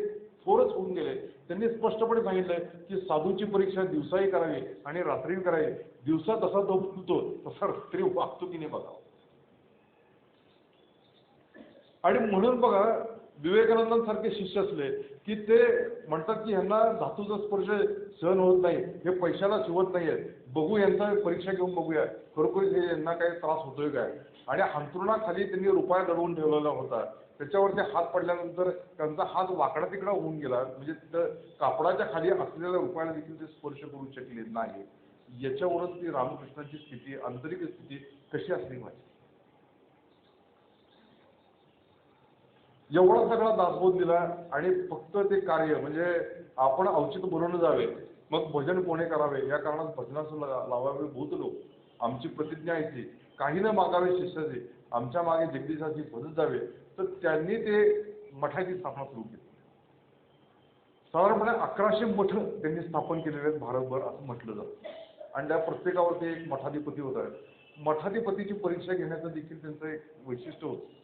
थोरच होऊन गेले. त्यांनी स्पष्टपणे सांगितलंय की साधूची परीक्षा दिवसाही करावी आणि रात्रीही करावी. दिवसा तसा झोपतो तसा रात्री वागतो की नाही बघावं. आणि म्हणून बघा विवेकानंदांसारखे शिष्य असले की ते म्हणतात की ह्यांना धातूचा स्पर्श सहन होत नाही, हे पैशाला शिवत नाहीये, बघू यांचा परीक्षा घेऊन बघूया खरोखर हे यांना काही त्रास होतोय काय. आणि अंथरुणाखाली त्यांनी रुपया दडवून ठेवलेला होता, त्याच्यावरती हात पडल्यानंतर त्यांचा हात वाकडा तिकडा होऊन गेला, म्हणजे कापडाच्या खाली असलेल्या रुपयाला देखील ते स्पर्श करू शकले नाही. याच्यावरच ती रामकृष्णाची स्थिती, आंतरिक स्थिती कशी असली पाहिजे. एवढा सगळा दासबोध दिला आणि फक्त ते कार्य म्हणजे आपण औचित बोलवून जावे, मग भजन कोणे करावे या कारणात भजनास लावावे भूत लोक. आमची प्रतिज्ञा आहे की काही न मागावे शिष्याचे, आमच्या मागे जगदीशाची भजत जावे. तर त्यांनी ते मठाची स्थापना सुरू केली. साधारणपणे 1100 मठ त्यांनी स्थापन केलेले आहेत भारतभर असं म्हटलं जातं. आणि त्या प्रत्येकावरती एक मठाधिपती होता. मठाधिपतीची परीक्षा घेण्याचं देखील त्यांचं एक वैशिष्ट्य होतं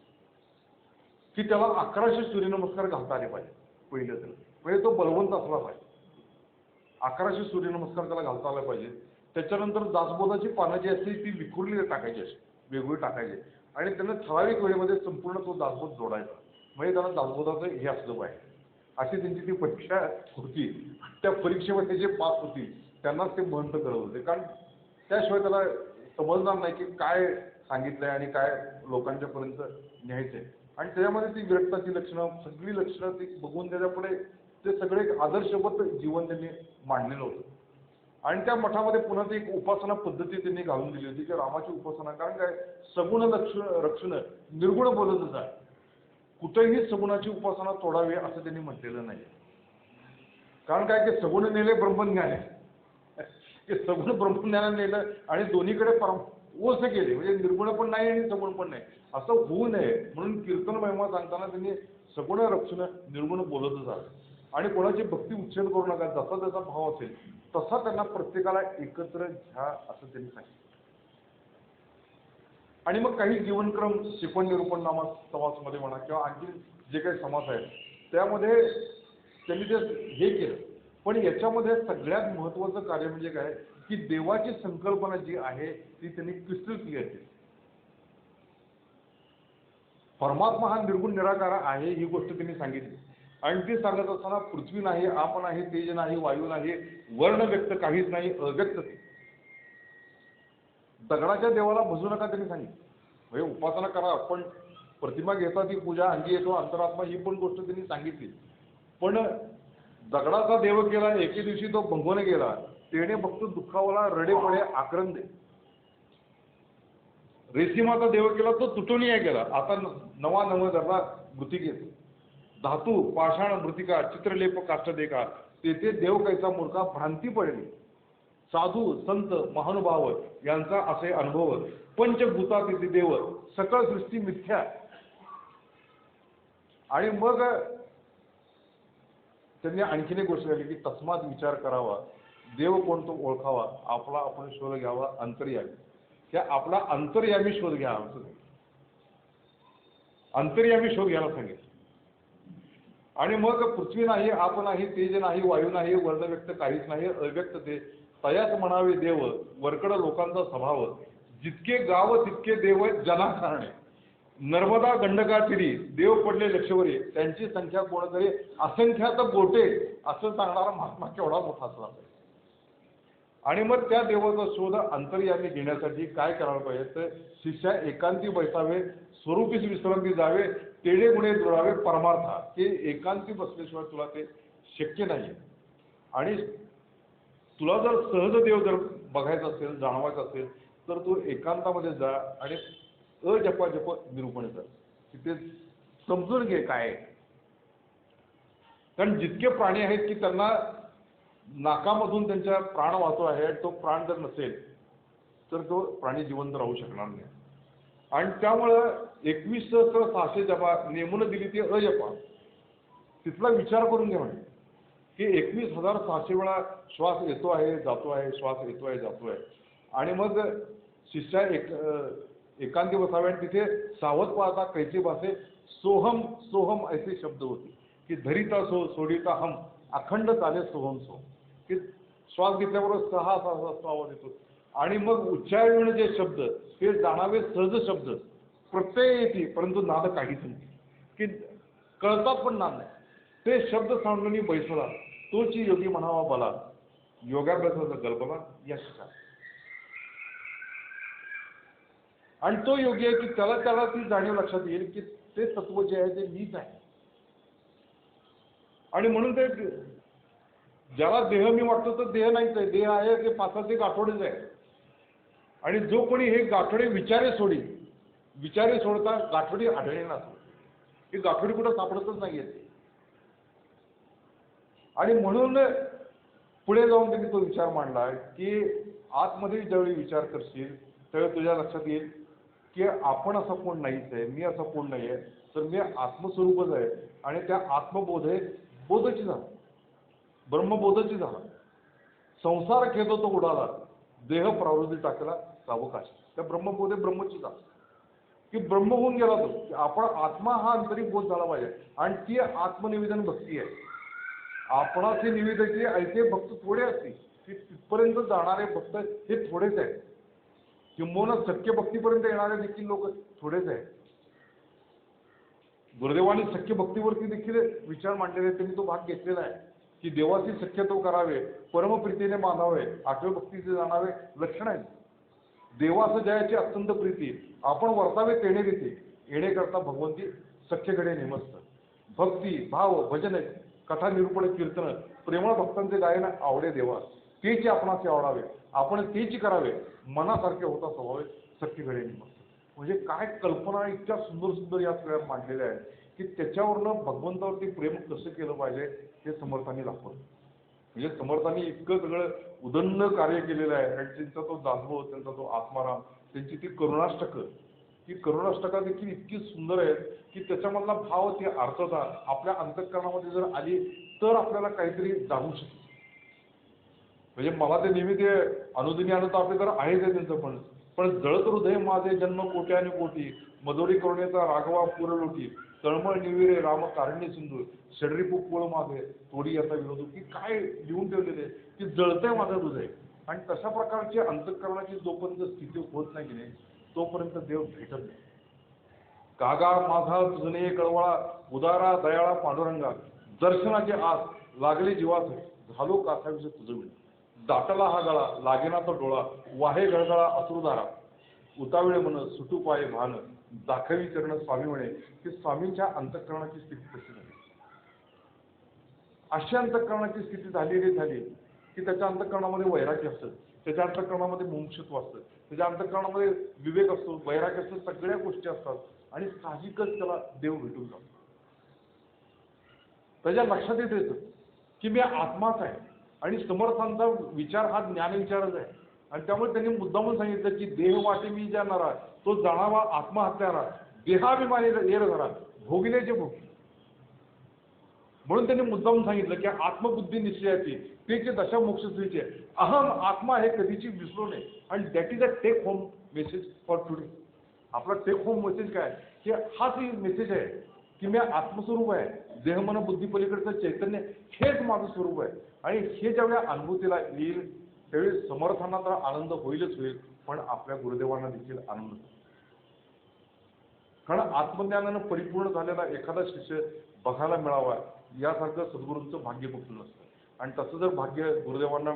की त्याला 1100 सूर्यनमस्कार घालता आले पाहिजे. पहिलं तर म्हणजे तो बलवंत असला पाहिजे. 1100 सूर्यनमस्कार त्याला घालता आला पाहिजे. त्याच्यानंतर दासबोधाची पानं जी असते ती विखुरली टाकायची, अशी वेगवेगळी टाकायची आणि त्यांना ठराविक वेळेमध्ये संपूर्ण तो दासबोध जोडायचा. म्हणजे त्याला दासबोधाचं हे असलं पाहिजे अशी त्यांची ती परीक्षा होती. त्या परीक्षेमध्ये जे पास होतील त्यांनाच ते महंत करत होते. कारण त्याशिवाय त्याला समजणार नाही की काय सांगितलंय आणि काय लोकांच्यापर्यंत न्यायचंय. आणि त्याच्यामध्ये ती विरक्ताची लक्षणं, सगळी लक्षणं ती बघून त्याच्यापुढे ते सगळे एक आदर्शवत जीवन त्यांनी मांडलेलं होतं. आणि त्या मठामध्ये पुन्हा ती एक उपासना पद्धती त्यांनी घालून दिली होती की रामाची उपासना. कारण काय सगुण रक्षण निर्गुण बोलतच आहे. कुठेही सगुणाची उपासना तोडावी असं त्यांनी म्हटलेलं नाही. कारण काय की सगुण नेले ब्रह्मज्ञान आहे, ते सगुण ब्रह्मज्ञानाने नेलं आणि दोन्हीकडे ओस केले, म्हणजे निर्गुण पण नाही आणि सगुण पण नाही असं होऊ नये म्हणून कीर्तन महिमा सांगताना त्यांनी सगुण रक्षण निर्गुण बोलतच आलं. आणि कोणाची भक्ती उच्छेद करू नका, जसा त्याचा भाव असेल तसा त्यांना प्रत्येकाला एकत्र घ्या असं त्यांनी सांगितलं. आणि मग काही जीवनक्रम शिकवण निरूपण नामा समासमध्ये म्हणा किंवा आणखी जे काही समास आहेत त्यामध्ये त्यांनी ते हे केलं. पण याच्यामध्ये सगळ्यात महत्त्वाचं कार्य म्हणजे काय की देवाची संकल्पना जी आहे ती त्यांनी क्रिस्टल क्लिअर केली. परमात्मा हा निर्गुण निराकार आहे ही गोष्ट त्यांनी सांगितली. आणि ती सांगत असताना पृथ्वी नाही, आप नाही, तेज नाही, वायू नाही, वर्ण व्यक्त काहीच नाही, अव्यक्त ते. दगडाच्या देवाला भजू नका त्यांनी सांगितलं. म्हणजे उपासना करा, पण प्रतिमा घेता ती पूजा अंगी येतो अंतरात्मा, ही पण गोष्ट त्यांनी सांगितली. पण दगडाचा देव केला, एके दिवशी तो भंगून गेला, तेने फक्त दुःखावाला रडे पडे आक्रंदे. रेशीमाचा देव केला, तो तुटवणीया गेला, आता नवा नव जरा मृतिक येतो. धातू पाषाण मृतिका चित्रलेप काष्ट देखा, तेथे देव कैसा मूर्खा भ्रांती पडली. साधू संत महानुभाव यांचा असे अनुभव, पंचभूता तिथे देव सकळ सृष्टी मिथ्या. आणि मग त्यांनी आणखीन एक गोष्ट झाली की तस्मात विचार करावा, देव कोणतो ओळखावा, आपला आपण शोध घ्यावा अंतर्यामी. त्या आपला अंतर्यामी शोध घ्या, अंतर्यामी शोध घ्यायला सांगितलं. आणि मग पृथ्वी नाही, आप नाही, तेज नाही, वायू नाही, वर्ण व्यक्त काहीच नाही, अव्यक्त ते. तयाच म्हणावे देव वरकड लोकांचा स्वभाव, जितके गाव तितके देव जनाकारणे. नर्मदा गंडका तीरी देव पडले लक्षवरी, त्यांची संख्या कोणतरी असंख्यात बोटे, असं सांगणारा महात्मा केवढा मोठा असला पाहिजे. आणि मग त्या देवाचा शोध अंतर्यामी घेण्यासाठी काय करायला पाहिजे तर शिष्या एकांती बैसावे, स्वरूपीच विश्रांती जावे, तेढे गुणे जुळावे परमार्था. की एकांती बसल्याशिवाय तुला ते शक्य नाही. आणि तुला जर सहज देव जर बघायचा असेल, जाणवायचा असेल, तर तू एकांतामध्ये जा आणि अजपाजप निरूपण कर, तिथे समजून घे काय आहे. कारण जितके प्राणी आहेत की त्यांना नाकामधून त्यांच्या प्राण वाहतो आहे, तो प्राण जर नसेल तर तो प्राणी जिवंत राहू शकणार नाही. आणि त्यामुळं 21,600 जपा नेमून दिली ती अजपा. तिथला विचार करून घे म्हणजे की 21,600 वेळा श्वास येतो आहे जातो आहे, श्वास येतो आहे जातो आहे. आणि मग शिष्या एकांती बसावे आणि तिथे सावध पाहता कैसे भासे, सोहम सोहम असे शब्द होते की धरिता सो सोडिता हम, अखंड चाले सोहम सो. की श्वास घेतल्याबरोबर सहा सहा आवाज येतो. आणि मग उच्चारण जे शब्द ते जाणावे सहज शब्द, प्रत्यय येते परंतु नाद काहीच नाही, की कळतात पण नाद नाही. ते शब्द सांडून बैसला, तोची योगी म्हणावा बला, योगाभ्यासाचा गलबला या शिका. आणि तो योगी आहे की त्याला ती जाणीव लक्षात येईल की ते तत्व जे आहे ते मीच आहे. आणि म्हणून ते ज्याला देह मी वाटतो तर देह नाहीच आहे, देह आहे ते 5-6 गाठोडेच आहे. आणि जो कोणी हे गाठोडे विचारे सोडी, विचारे सोडता गाठोडी आढळे नसतो, ही गाठोडी कुठं सापडतच नाही येते. आणि म्हणून पुढे जाऊन त्यांनी तो विचार मांडला की आतमध्ये ज्यावेळी विचार करशील त्यावेळी तुझ्या लक्षात येईल की आपण असं कोण नाहीच आहे, मी असं कोण नाही आहे, तर मी आत्मस्वरूपच आहे. आणि त्या आत्मबोध आहे बोधची झाला, ब्रह्मबोधची झाला. संसार खेळतो तो उडाला, देह प्रवृत्ती टाकला सावकाश. त्या ब्रह्मबोधे ब्रह्मची झाला की ब्रह्म होऊन गेला तो, की आपण आत्मा हा आंतरिक बोध झाला पाहिजे. आणि ती आत्मनिवेदन भक्ती आहे. आपणाचे निवेदनाचे ऐसे भक्त थोडे असतील की तिथपर्यंत जाणारे भक्त हे थोडेच आहेत. किंबहुना सख्य भक्तीपर्यंत येणारे देखील लोक थोडेच आहेत. गुरुदेवांनी सख्य भक्तीवरती देखील विचार मांडलेले, त्यांनी तो भाग घेतलेला आहे की देवाची सख्य तो करावे, परमप्रीतीने मानावे, आठवे भक्तीचे जाणावे लक्षण आहे. देवास जयाची अत्यंत प्रीती, आपण वर्तावे तेणे रीती, येणे करता भगवंती सख्यकडे नेमस्त. भक्ती भाव भजन कथा निरूपण कीर्तन प्रेमळ भक्तांचे गायन आवडे देवा, तेची आपणास आवडावे, आपण तेची करावे, मनासारखे होता स्वभावे सख्यकडे नेमस्त. म्हणजे काय कल्पना इतक्या सुंदर सुंदर या सगळ्यात मांडलेल्या आहेत की त्याच्यावरनं भगवंतावरती प्रेम कसं केलं पाहिजे हे समर्थांनी दाखवलं. म्हणजे समर्थांनी इतकं सगळं उदंड कार्य केलेलं आहे. आणि त्यांचा तो दासबोध, त्यांचा तो आत्माराम, त्यांची ती करुणाष्टकं, ही करुणाष्टका देखील इतकी सुंदर आहेत की त्याच्यामधला भाव, ती अर्थता आपल्या अंतःकरणामध्ये जर आली तर आपल्याला काहीतरी जाणू शकतो. म्हणजे मला ते नेहमी ते अनुदिनी आलं तर आपले तर आहेच आहे त्यांचं, पण जळत हृदय माझे जन्म कोट्या आणि कोटी, मधुरी करुणेचा राघवा पुरलोटी, तळमळ निविरे राम कारण्य सिंधू, षडरिपू पोळ माझे थोडी याचा विरोध. की काय लिहून ठेवलेले की जळतंय माझं हृदय. आणि तशा प्रकारची अंतःकरणाची जोपर्यंत स्थिती होत नाही तोपर्यंत देव भेटत नाही. कागा माझा तुझने कळवळा उदारा दयाळा पांडुरंगा दर्शनाचे आस लागले जीवास झालो कासाविषयी तुझं विण दाटला हा गळा लागेना तो डोळा वाहे गळगळा अश्रुधारा उतावळे मन सुटू पाय भान दाखवी करण स्वामी म्हणे की स्वामींच्या अंतःकरणाची स्थिती कशी झाली. अशी अंतःकरणाची स्थिती झालेली झाली की त्याच्या अंतःकरणामध्ये वैराग्य असतं, त्याच्या अंतःकरणामध्ये मुमुक्षुत्व असतं, त्याच्या अंतःकरणामध्ये विवेक असतो, वैराग्य असतो, सगळ्या गोष्टी असतात आणि साहजिकच त्याला देव भेटून जातो. त्याच्या लक्षात येतं की मी आत्माच आहे आणि समर्थांचा विचार हा ज्ञानविचारच आहे आणि त्यामुळे त्यांनी मुद्दामून सांगितलं की देह वाटे मी जाणारा तो जाणावा आत्महत्यारा देहाभिमानी येर धरा भोगिलेचे भोग. म्हणून त्यांनी मुद्दामून सांगितलं की आत्मबुद्धी निश्चयाची त्याची दशा मोक्षश्रीची आहे. अहम आत्मा हे कधीची विसरू नये आणि that is a take home message for today. आपला टेक होम मेसेज काय की हाच मेसेज आहे की मी आत्मस्वरूप आहे, देह मन बुद्धी पलीकडचं चैतन्य हेच माझं स्वरूप आहे आणि हे ज्यावेळी अनुभूतीला येईल त्यावेळी समर्थांना तर आनंद होईलच होईल पण आपल्या गुरुदेवांना देखील आनंद होईल. कारण आत्मज्ञानानं परिपूर्ण झालेला एखादा शिष्य बघायला मिळावा यासारखं सद्गुरूंचं भाग्य कुठलं नसतं आणि तसं जर भाग्य गुरुदेवांना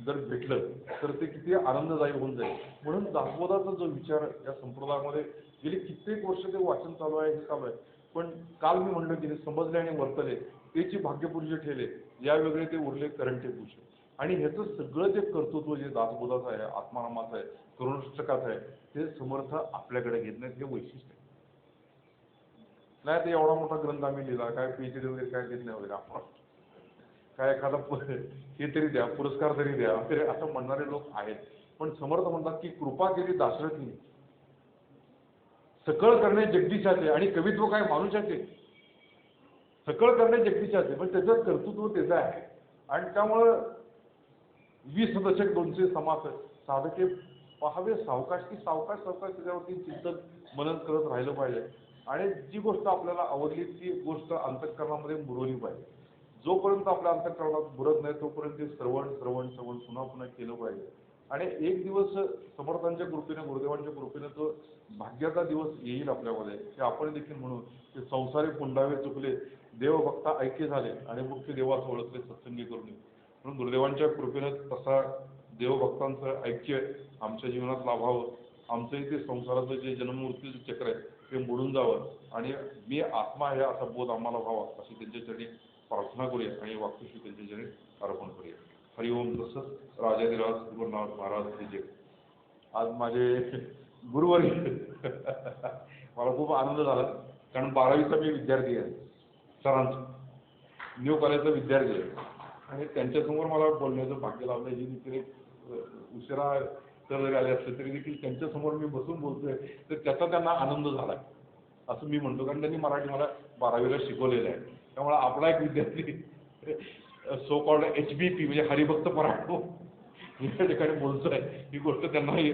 जर भेटलं तर ते किती आनंददायी होऊन जाईल. म्हणून दासबोधाचा जो विचार या संप्रदायामध्ये गेली कित्येक वर्ष ते वाचन चालू आहे, हे चालू आहे. पण काल मी म्हणलं की समजले आणि वर्तले त्याची भाग्यपुरुष ठेले या वेगळे ते उरले करंटे पुरुष आणि ह्याचं सगळं जे कर्तृत्व जे दासबोधाचं आहे, आत्मारामाचं आहे, करुणष्टकाचं आहे ते समर्थ आपल्याकडे घेत नाहीत. हे वैशिष्ट्य नाही. ते एवढा मोठा ग्रंथ आम्ही लिहिला काय PhD वगैरे काय घेत नाही वगैरे आपण काय एखादा हे तरी द्या पुरस्कार तरी द्या वगैरे असं म्हणणारे लोक आहेत. पण समर्थ म्हणतात की कृपा केली दाशरथी सकळ करणे जगदीशाचे आणि कवित्व काय मानुषाचे. सकळ करणे जगदीशाचे पण त्याचं कर्तृत्व त्याचं आहे आणि त्यामुळं 20 दशक 200 समास साधके पहावे सावकाश की सावकाश सावकाश त्याच्यावरती चिंतन मनन करत राहिलं पाहिजे आणि जी गोष्ट आपल्याला आवडली ती गोष्ट अंतःकरणामध्ये मुरवली पाहिजे. जोपर्यंत आपल्या अंतःकरणात मुरत नाही तोपर्यंत ते श्रवण श्रवण श्रवण पुन्हा पुन्हा केलं पाहिजे आणि एक दिवस समर्थांच्या कृपेने गुरुदेवांच्या कृपेने तो भाग्याचा दिवस येईल आपल्यामध्ये की आपण देखील म्हणू की संसारी पुंडावे चुकले देव भक्ता ऐक्य झाले आणि मुख्य देवास ओळखले सत्संगी करून. म्हणून गुरुदेवांच्या कृपेने तसा देवभक्तांचं ऐक्य आमच्या जीवनात लाभावं. आमचंही ते संसाराचं जे जन्ममृत्यूचं चक्र आहे ते मोडून जावं आणि मी आत्मा आहे असा बोध आम्हाला व्हावा अशी त्यांच्यासाठी प्रार्थना करूया आणि वाक्यश्री त्यांच्यासाठी अर्पण करूया. हरिओम. तसंच राजाधिराज गुरुनाथ महाराज हे जे आज माझे गुरुवर्य मला खूप आनंद झाला कारण 12वीचा मी विद्यार्थी आहे सरांचा न्यू कॉलेजचा विद्यार्थी आहे आणि त्यांच्यासमोर मला बोलण्याचं भाग्य लाभलं. ही देखील उशिरा तर जरी आले असले तरी देखील त्यांच्यासमोर मी बसून बोलतोय तर त्याचा त्यांना आनंद झाला असं मी म्हणतो कारण त्यांनी मराठी मला 12वीला शिकवलेलं आहे. त्यामुळे आपला एक विद्यार्थी सो कॉल्ड HBP म्हणजे हरिभक्त परायण या ठिकाणी बोलतोय ही गोष्ट त्यांनाही